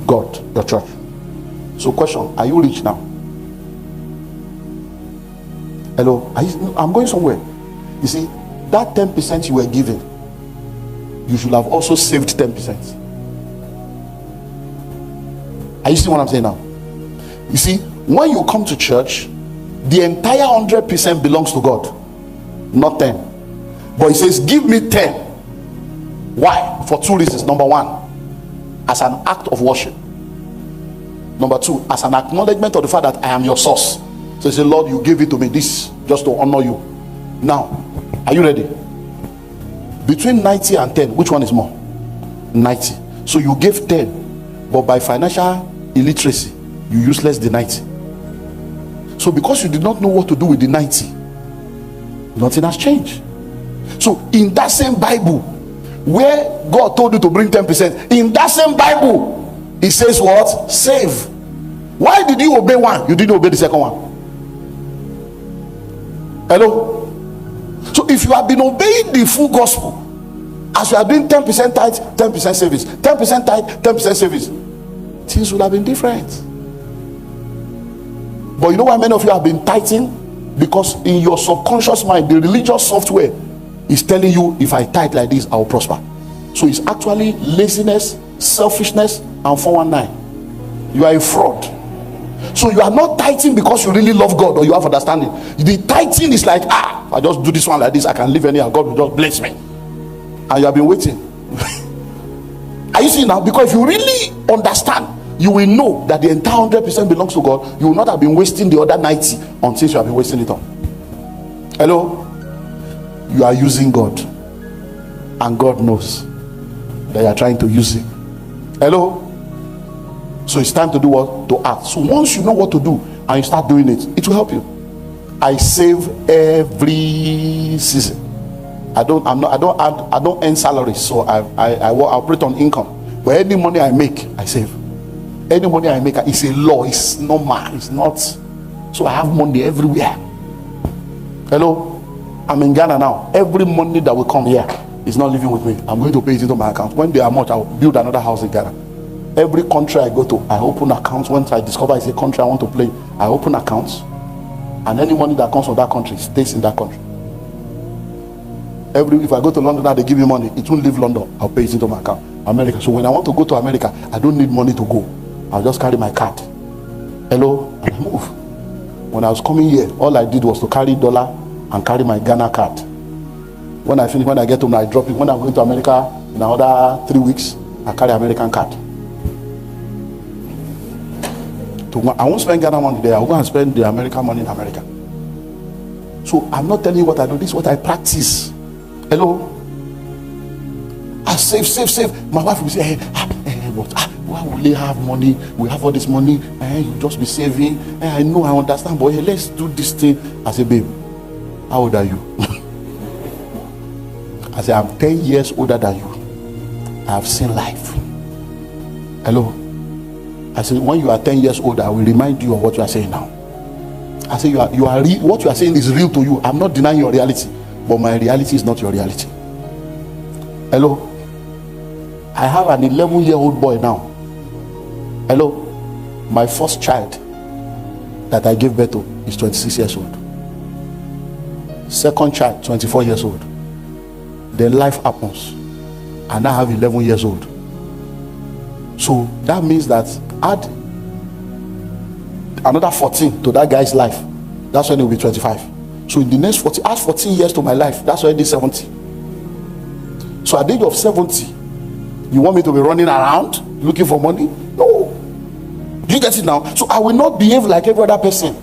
God, your church. So question, are you rich now? Hello? I'm going somewhere. You see, that 10% you were given, you should have also saved 10%. Are you seeing what I'm saying now? You see, when you come to church, the entire 100% belongs to God, not 10. But he says, give me 10 Why? For two reasons. Number one, as an act of worship. Number two, as an acknowledgement of the fact that I am your source. So you say, Lord, you gave it to me, this just to honor you. Now, are you ready? Between 90 and 10, which one is more? 90. So you gave 10, but by financial illiteracy, you use less than 90. So because you did not know what to do with the 90, nothing has changed. So in that same Bible, where God told you to bring 10%, in that same Bible, it says what? Save. Why did you obey one? You didn't obey the second one. Hello? So if you have been obeying the full gospel, as you are doing 10% tithe, 10% service, 10% tithe, 10% service, things would have been different. But you know why many of you have been tithing? Because in your subconscious mind, the religious software is telling you, if I tithe like this, I will prosper. So it's actually laziness, selfishness, and 419. You are a fraud. So you are not tithing because you really love God or you have understanding. The tithing is like, if I just do this one like this, I can live anyhow, God will just bless me. And you have been waiting. Are you seeing now? Because if you really understand, you will know that the entire 100% belongs to God. You will not have been wasting the other 90 until you have been wasting it on. Hello? You are using God, and God knows that you are trying to use him. Hello? So it's time to do what? To act. So once you know what to do and you start doing it, it will help you. I save every season. I don't earn salaries, so I operate on income. But any money I make, I save. Any money I make, it's a law. It's normal. It's not. So I have money everywhere. Hello? I'm in Ghana now. Every money that will come here is not living with me. I'm going to pay it into my account. When they are much, I will build another house in Ghana. Every country I go to, I open accounts. Once I discover it's a country I want to play, I open accounts. And any money that comes from that country stays in that country. If I go to London now, they give me money. It won't leave London. I'll pay it into my account. America. So when I want to go to America, I don't need money to go. I'll just carry my card. Hello? And I move. When I was coming here, all I did was to carry dollar and carry my Ghana card. When I finish, when I get home, I drop it. When I'm going to America in another 3 weeks, I carry American card. I won't spend Ghana money there. I'll go and spend the American money in America. So I'm not telling you what I do. This is what I practice. Hello? I save. My wife will say, why will they have money? We have all this money. You just be saving. I know, I understand. But let's do this thing. I say, babe, how old are you? I say, I'm 10 years older than you. I have seen life. Hello? I say, when you are 10 years older, I will remind you of what you are saying now. I say, what you are saying is real to you. I'm not denying your reality, but my reality is not your reality. Hello? I have an 11-year-old boy now. Hello? My first child that I gave birth to is 26 years old. Second child, 24 years old. Then life happens, and I have 11 years old. So that means that add another 14 to that guy's life. That's when he will be 25. So in the next 40, add 14 years to my life. That's already 70. So at the age of 70, you want me to be running around looking for money? No. Do you get it now? So I will not behave like every other person.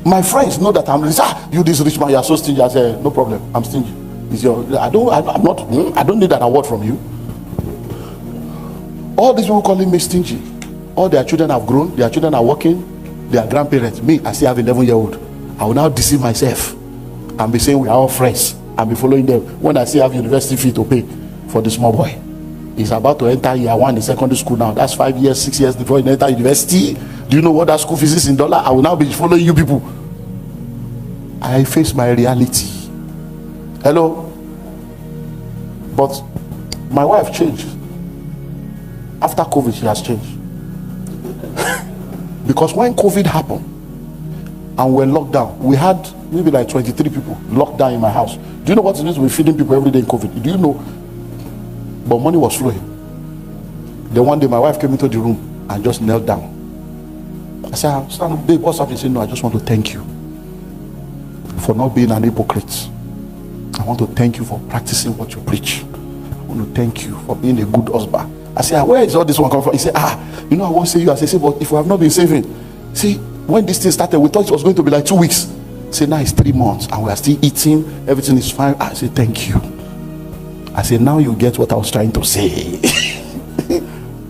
My friends know that I'm rich. You this rich man, you are so stingy. I say, no problem, I'm stingy. It's your, I don't need an award from you. All these people calling me stingy. All their children have grown, their children are working, they are grandparents. Me, I still have 11-year-old. I will now deceive myself and be saying we are all friends and be following them when I still have university fee to pay for the small boy. He's about to enter year 1 in secondary school now. That's 5 years, 6 years before he enter university. Do you know what that school fees is in dollar? I will now be following you people. I face my reality. Hello? But my wife changed. After COVID, she has changed. Because when COVID happened and we're locked down, we had maybe like 23 people locked down in my house. Do you know what it is? We're feeding people every day in COVID. Do you know? But money was flowing. Then one day my wife came into the room and just knelt down. I said, stand up, babe, what's up? She said, no, I just want to thank you for not being an hypocrite. I want to thank you for practicing what you preach. I want to thank you for being a good husband. I say, where is all this one coming from? He said, you know, I won't say you. I say, but if we have not been saving, see, when this thing started, we thought it was going to be like 2 weeks. Say, now it's 3 months and we are still eating, everything is fine. I say, thank you. I say, now you get what I was trying to say.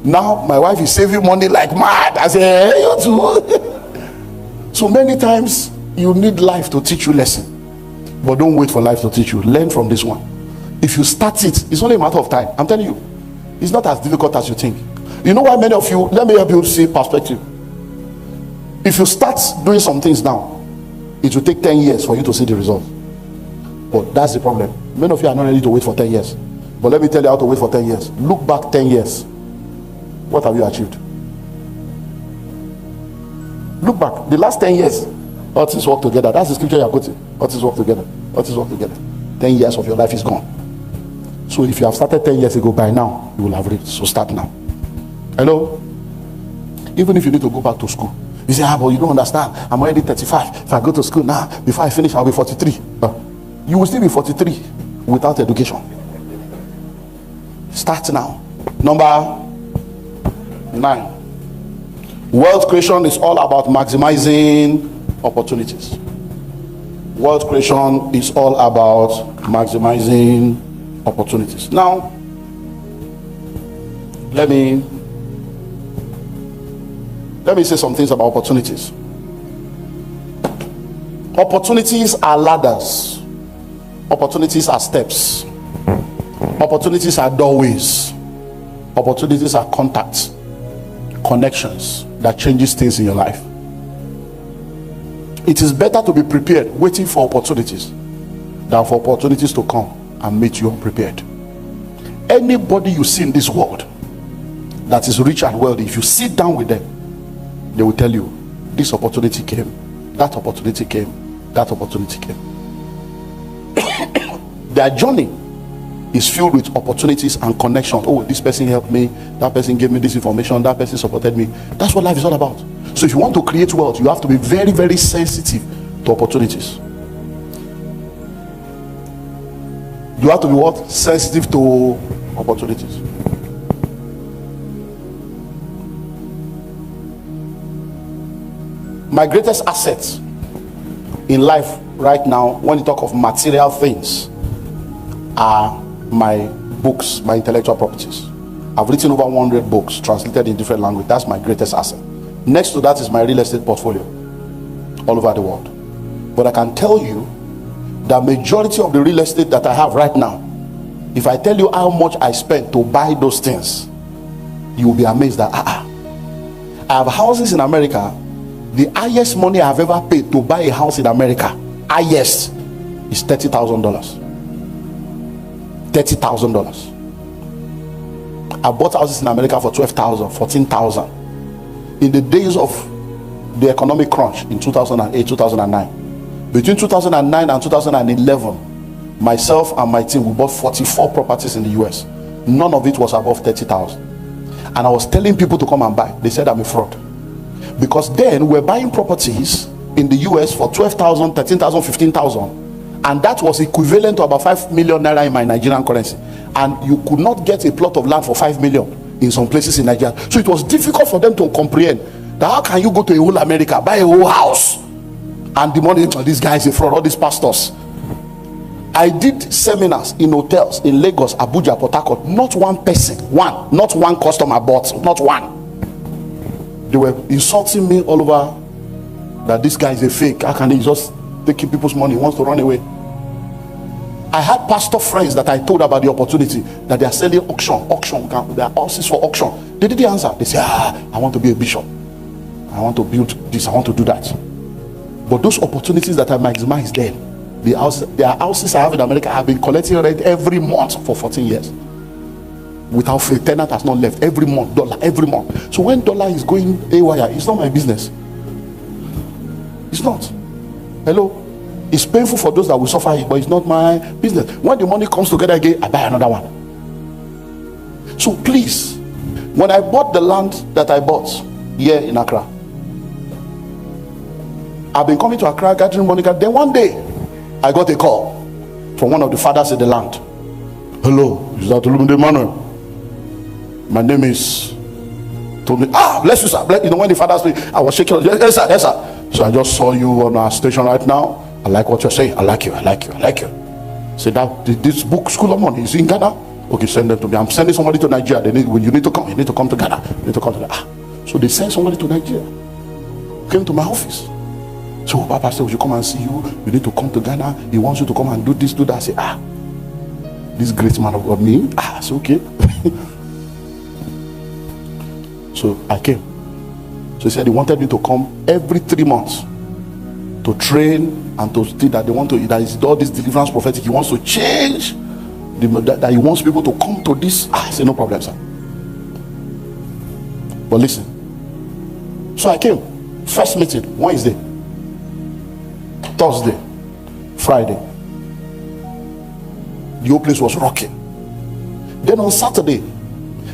Now my wife is saving money like mad. I say, hey, you too. So many times you need life to teach you lesson, but don't wait for life to teach you. Learn from this one. If you start it, it's only a matter of time. I'm telling you, it's not as difficult as you think. You know why many of you, let me help you see perspective. If you start doing some things now, it will take 10 years for you to see the result. But that's the problem. Many of you are not ready to wait for 10 years. But let me tell you how to wait for 10 years. Look back 10 years. What have you achieved? Look back. The last 10 years, all things work together. That's the scripture you are quoting. All things work together. All things work together. 10 years of your life is gone. So if you have started 10 years ago, by now, you will have reached. So start now. Hello? Even if you need to go back to school. You say, but you don't understand. I'm already 35. If I go to school now, before I finish, I'll be 43. You will still be 43 without education. Start now. Number 9. Wealth creation is all about maximizing opportunities. Wealth creation is all about maximizing opportunities. Now, let me say some things about opportunities. Opportunities are ladders. Opportunities are steps. Opportunities are doorways. Opportunities are contacts, connections that changes things in your life. It is better to be prepared waiting for opportunities than for opportunities to come and meet you unprepared. Anybody you see in this world that is rich and wealthy, if you sit down with them, they will tell you, this opportunity came, that opportunity came, that opportunity came. Their journey is filled with opportunities and connections. Oh, this person helped me, that person gave me this information, that person supported me. That's what life is all about. So if you want to create wealth, you have to be very, very sensitive to opportunities. You have to be what? Sensitive to opportunities. My greatest asset in life right now, when you talk of material things, are my books, my intellectual properties. I've written over 100 books translated in different languages. That's my greatest asset. Next to that is my real estate portfolio all over the world. But I can tell you the majority of the real estate that I have right now, if I tell you how much I spent to buy those things, you will be amazed that I have houses in America. The highest money I've ever paid to buy a house in America, highest, is $30,000. $30,000. I bought houses in America for $12,000, $14,000. In the days of the economic crunch in 2008, 2009. Between 2009 and 2011, myself and my team, we bought 44 properties in the US. None of it was above $30,000. And I was telling people to come and buy. They said I'm a fraud. Because then we're buying properties in the US for 12,000, 13,000, 15,000. And that was equivalent to about 5 million naira in my Nigerian currency. And you could not get a plot of land for 5 million in some places in Nigeria. So it was difficult for them to comprehend that how can you go to a whole America, buy a whole house, and the money, this guy is a fraud, all these pastors. I did seminars in hotels in Lagos, Abuja, Port Harcourt. Not one person, not one customer bought, not one. They were insulting me all over that this guy is a fake. How can he just taking people's money? He wants to run away. I had pastor friends that I told about the opportunity that they are selling auction. There are houses for auction. They didn't answer. They say, I want to be a bishop. I want to build this. I want to do that. But those opportunities that I maximized then, there are houses I have in America. I have been collecting rent every month for 14 years. Without fail, tenant has not left. Every month, dollar, every month. So when dollar is going haywire, it's not my business. It's not. Hello? It's painful for those that will suffer it, but it's not my business. When the money comes together again, I buy another one. So please, when I bought the land that I bought here in Accra, I've been coming to Accra gathering money. Then one day, I got a call from one of the fathers in the land. Hello, is that Olumide Emmanuel? My name is. Told me, bless you, sir. You know, when the father spoke, I was shaking. Yes, sir, yes, sir. So I just saw you on our station right now. I like what you're saying. I like you. Say that this book, School of Money, is in Ghana. Okay, send them to me. I'm sending somebody to Nigeria. You need to come. You need to come to Ghana. You need to come to Ghana. So they sent somebody to Nigeria. Came to my office. So Papa said, we should come and see you. You need to come to Ghana. He wants you to come and do this, do that. I say, this great man of God, me. I said, okay. So I came. So he said he wanted me to come every 3 months to train and to see that they want to, that is all this deliverance prophetic. He wants to change, that he wants people to come to this. I said, no problem, sir. But listen. So I came. First meeting, Wednesday, Thursday, Friday. The whole place was rocking. Then on Saturday,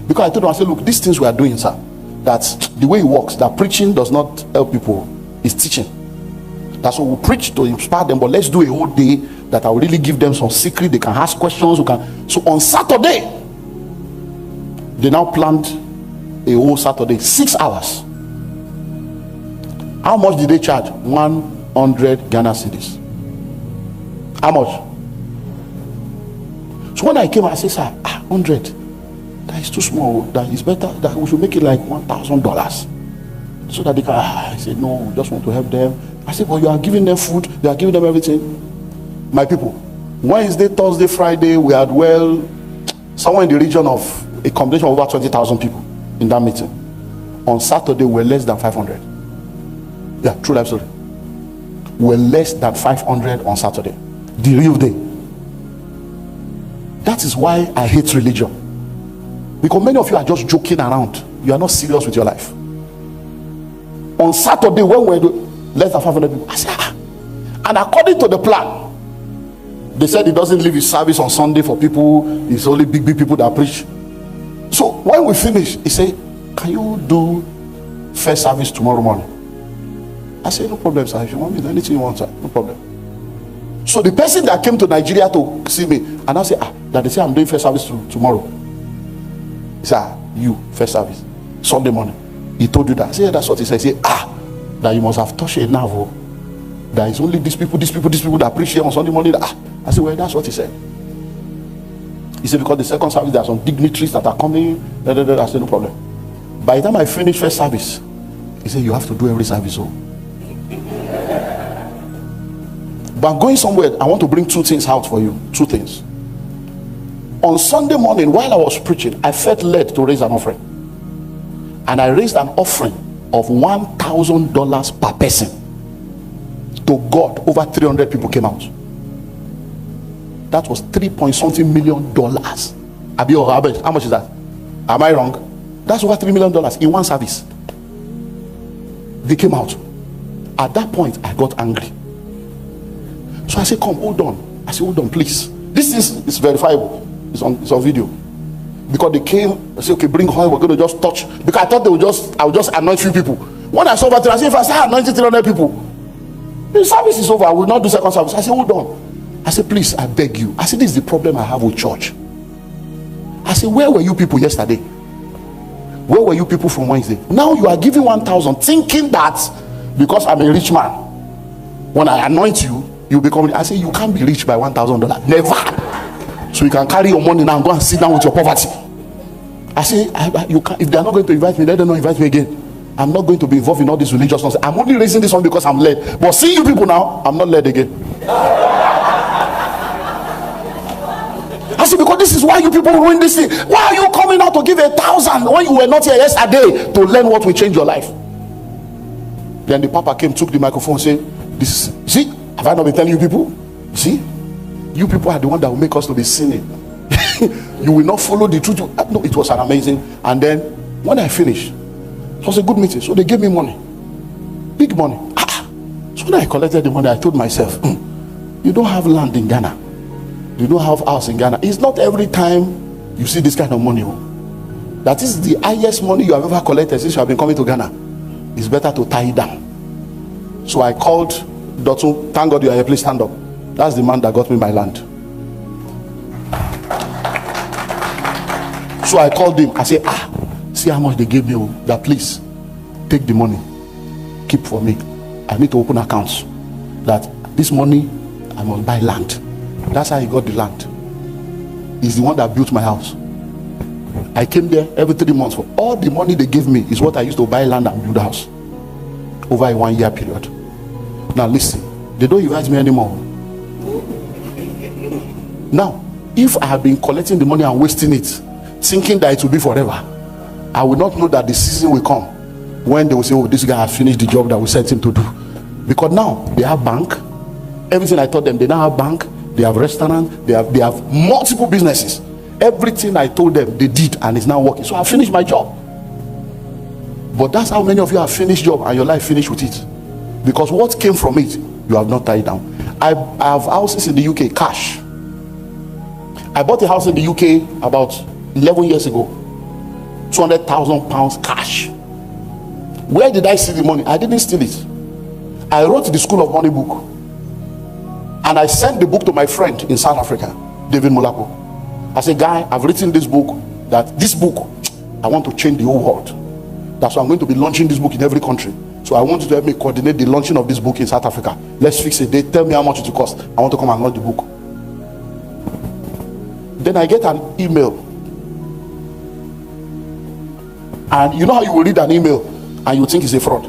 because I told him, I said, look, these things we are doing, sir, that the way it works, that preaching does not help people, it's teaching. That's what we preach to inspire them, but let's do a whole day that I will really give them some secret. They can ask questions. So on Saturday, they now planned a whole Saturday, 6 hours. How much did they charge? 100 Ghana cedis. How much? So when I came, I said, sir, 100. That is too small. That is better. That we should make it like $1,000. So that they can. I said, no, we just want to help them. I said, but you are giving them food. You are giving them everything. My people, Wednesday, Thursday, Friday, we had somewhere in the region of a combination of over 20,000 people in that meeting. On Saturday, we were less than 500. Yeah, true life story. We're less than 500 on Saturday. The real day. That is why I hate religion. Because many of you are just joking around. You are not serious with your life. On Saturday, when we're less than 500 people, I said, and according to the plan, they said he doesn't leave his service on Sunday for people. It's only big people that preach. So when we finish, he said, can you do first service tomorrow morning? I said, no problem, sir. If you want me, anything you want, sir, no problem. So the person that came to Nigeria to see me, and I said, that they say I'm doing first service tomorrow. He said, you first service Sunday morning. He told you that. I said, yeah, that's what he said. He said, that you must have touched a nerve. That is only these people that preach here on Sunday morning. I said, well, that's what he said. He said, because the second service, there are some dignitaries that are coming. I said, no problem. By the time I finished first service, he said, you have to do every service. But I'm going somewhere. I want to bring 2 things out for you. 2 things. On Sunday morning, while I was preaching, I felt led to raise an offering. And I raised an offering of $1,000 per person to God. Over 300 people came out. That was $3.something million. How much is that? Am I wrong? That's over $3 million in one service. They came out. At that point, I got angry. So I said, come, hold on. I said, hold on, please. This is verifiable. It's on video. Because they came, I said, okay, bring oil, we're going to just touch. Because I thought I would just anoint few people. When I saw that, I said, if I start anointing 300 people, the service is over. I will not do second service. I said, hold on. I said, please, I beg you. I said, this is the problem I have with church. I said, where were you people yesterday? Where were you people from Wednesday? Now you are giving 1,000, thinking that because I'm a rich man, when I anoint you, you become. I say, you can't be rich by $1,000. Never. So you can carry your money now and go and sit down with your poverty. I say, you can, if they are not going to invite me, let them not invite me again. I'm not going to be involved in all this religious nonsense. I'm only raising this one because I'm led. But see you people now, I'm not led again. I say, because this is why you people ruin this thing. Why are you coming out to give 1,000 when you were not here yesterday to learn what will change your life? Then the Papa came, took the microphone, and said, "This, see, have I not been telling you people? See, you people are the one that will make us to be sinning. You will not follow the truth." No, it was an amazing. And then when I finished, it was a good meeting. So they gave me money, big money. So when I collected the money, I told myself, you don't have land in Ghana. You don't have house in Ghana. It's not every time you see this kind of money. That is the highest money you have ever collected since you have been coming to Ghana. It's better to tie it down. So I called Dotun. Thank God you are here. Please stand up. That's the man that got me my land. So I called him. I said, see how much they gave me. That please take the money, keep for me. I need to open accounts. That this money I must buy land. That's how he got the land. He's the one that built my house. I came there every 3 months. For all the money they gave me is what I used to buy land and build a house over a 1 year period. Now listen, they don't invite me anymore. Now, if I have been collecting the money and wasting it, thinking that it will be forever, I will not know that the season will come when they will say, oh, this guy has finished the job that we sent him to do. Because now they have bank. Everything I taught them, they now have bank, they have restaurant, they have multiple businesses. Everything I told them, they did, and it's now working. So I finished my job. But that's how many of you have finished job and your life finished with it. Because what came from it, you have not tied down. I have houses in the UK, cash. I bought a house in the UK about 11 years ago. £200,000 cash. Where did I see the money? I didn't steal it. I wrote the School of Money book. And I sent the book to my friend in South Africa, David Mulapo. I said, guy, I've written this book, I want to change the whole world. That's why I'm going to be launching this book in every country. So I want you to help me coordinate the launching of this book in South Africa. Let's fix a date. Tell me how much it will cost. I want to come and launch the book. Then I get an email. And you know how you will read an email and you think it's a fraud.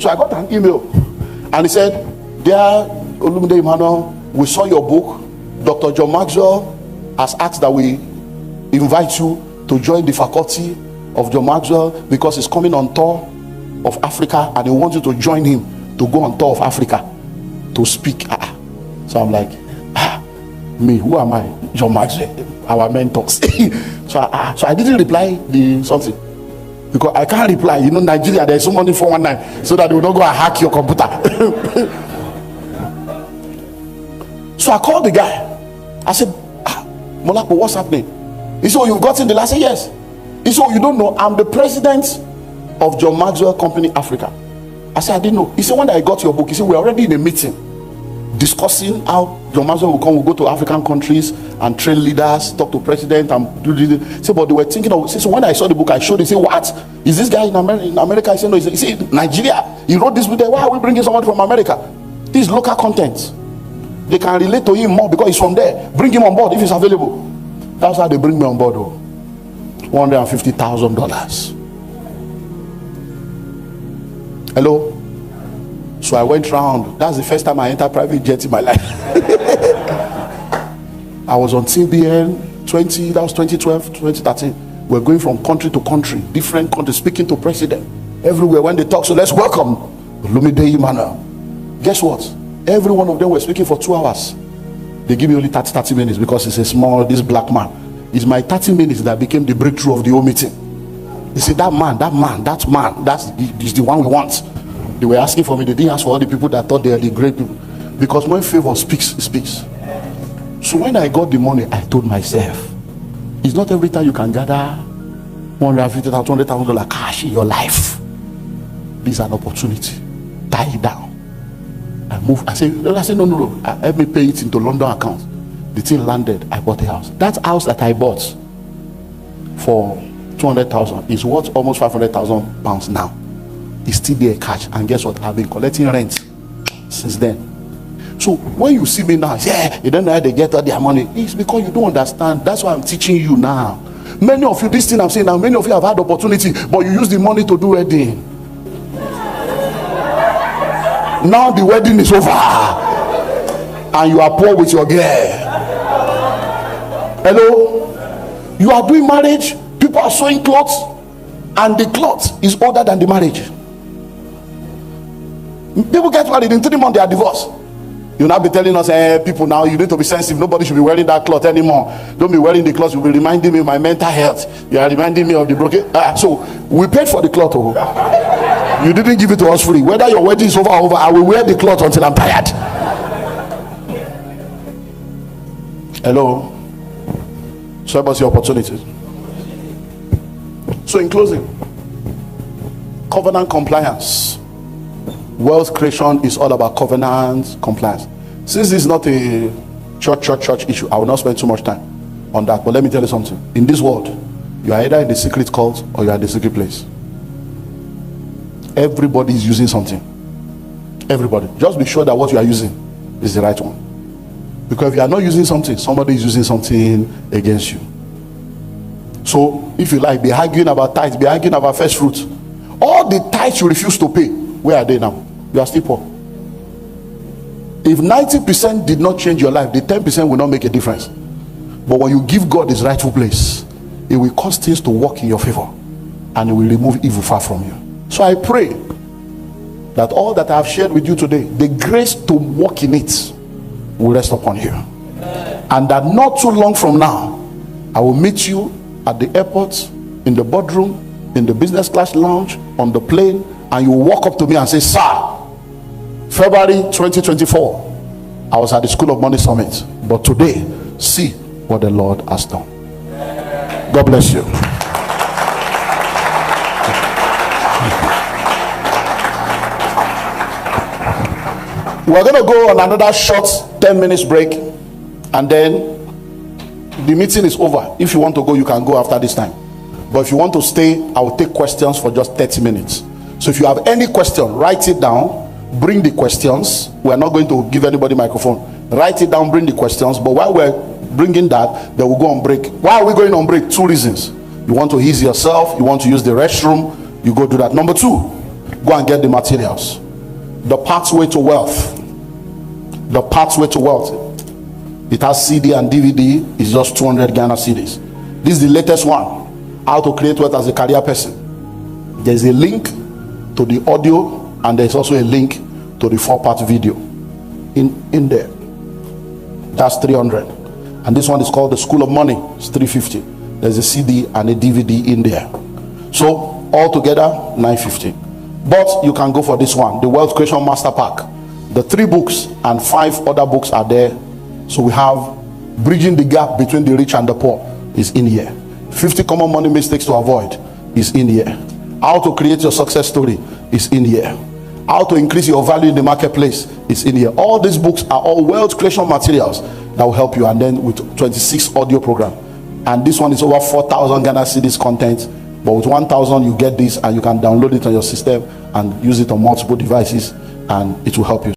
So I got an email and he said, dear Olumide Emmanuel, we saw your book. Dr. John Maxwell has asked that we invite you to join the faculty of John Maxwell because he's coming on tour of Africa and he wants you to join him to go on tour of Africa to speak. So I'm like, me, who am I? John Maxwell, our mentors. So I didn't reply the something because I can't reply. You know, Nigeria, there's so many 419 so that they will not go and hack your computer. So I called the guy. I said, Molapo, what's happening? He said, oh, you've gotten the last? I said, yes. He said, oh, you don't know, I'm the president of John Maxwell Company Africa. I said, I didn't know. He said, when I got your book, he said, we're already in a meeting discussing how John Maxwell will come, we'll go to African countries and train leaders, talk to president and do this. He said, but they were thinking of, so when I saw the book, I showed, he said, what? Is this guy in America? I said, no. He said, Nigeria. He wrote this book there. Why are we bringing someone from America? This is local content. They can relate to him more because he's from there. Bring him on board if he's available. That's how they bring me on board. $150,000. Hello. So I went round. That's the first time I entered private jet in my life. I was on TBN that was 2012, 2013. We're going from country to country, different countries, speaking to president everywhere when they talk. So let's welcome Olumide Emmanuel. Guess what? Every one of them were speaking for 2 hours. They give me only 30 minutes because it's a small, this black man. It's my 30 minutes that became the breakthrough of the whole meeting. They said, that man, is the one we want. They were asking for me. They didn't ask for all the people that thought they are the great people. Because when favor speaks, it speaks. So when I got the money, I told myself, it's not every time you can gather $150,000, $200,000 cash in your life. This is an opportunity. Tie it down. I moved. I said, no. Help me pay it into London account. The thing landed. I bought a house. That house that I bought for 200,000 is worth almost 500,000 pounds now. It's still there cash. And guess what? I've been collecting rent since then. So when you see me now, you don't know how they get all their money. It's because you don't understand. That's why I'm teaching you now. Many of you, this thing I'm saying now, many of you have had opportunity, but you use the money to do wedding. Now the wedding is over and you are poor with your girl. Hello. You are doing marriage, people are sewing clothes and the cloth is older than the marriage. People get married in 3 months, they are divorced. You'll not be telling us, people now, you need to be sensitive. Nobody should be wearing that cloth anymore. Don't be wearing the cloth. You'll be reminding me of my mental health. You are reminding me of the broken. So we paid for the cloth. You didn't give it to us free. Whether your wedding is over or over, I will wear the cloth until I'm tired. Hello. So what's your opportunity? So in closing, covenant compliance. Wealth creation is all about covenant compliance. Since this is not a church issue, I will not spend too much time on that. But let me tell you something. In this world, You are either in the secret cult or you are in the secret place. Everybody is using something. Everybody. Just be sure that what you are using is the right one. Because if you are not using something, somebody is using something against you. So if you like, be arguing about tithes, be arguing about first fruit. All the tithes you refuse to pay, where are they now? You are still poor. If 90% did not change your life, the 10% will not make a difference. But when you give God his rightful place, it will cause things to work in your favor, and it will remove evil far from you. So I pray that all that I have shared with you today, the grace to walk in it will rest upon you. And that not too long from now, I will meet you at the airport, in the boardroom, in the business class lounge, on the plane, and you will walk up to me and say, sir, February 2024, I was at the School of Money Summit, but today, see what the Lord has done. God bless you. We're going to go on another short 10 minutes break, and then the meeting is over. If you want to go, you can go after this time. But if you want to stay, I will take questions for just 30 minutes. So if you have any question, write it down. Bring the questions. We're not going to give anybody microphone. Write it down, bring the questions. But while we're bringing that, then we'll go on break. Why are we going on break? 2 reasons. You want to ease yourself. You want to use the restroom. You go do that. Number 2, go and get the materials. The Pathway to Wealth. The Pathway to Wealth. It has CD and DVD. It's just 200 Ghana cedis. This is the latest one. How to create wealth as a career person. There's a link to the audio, and there's also a link to the 4-part video in there. That's 300. And this one is called the School of Money. It's 350. There's a CD and a DVD in there. So altogether 950. But you can go for this one, the Wealth Creation Master Pack. The 3 books and 5 other books are there. So we have Bridging the Gap Between the Rich and the Poor is in here. 50 Common Money Mistakes to Avoid is in here. How to Create Your Success Story is in here. How to Increase Your Value in the Marketplace is in here. All these books are all wealth creation materials that will help you, and then with 26 audio program. And this one is over 4,000 Ghana cedis content, but with 1,000 you get this, and you can download it on your system and use it on multiple devices, and it will help you.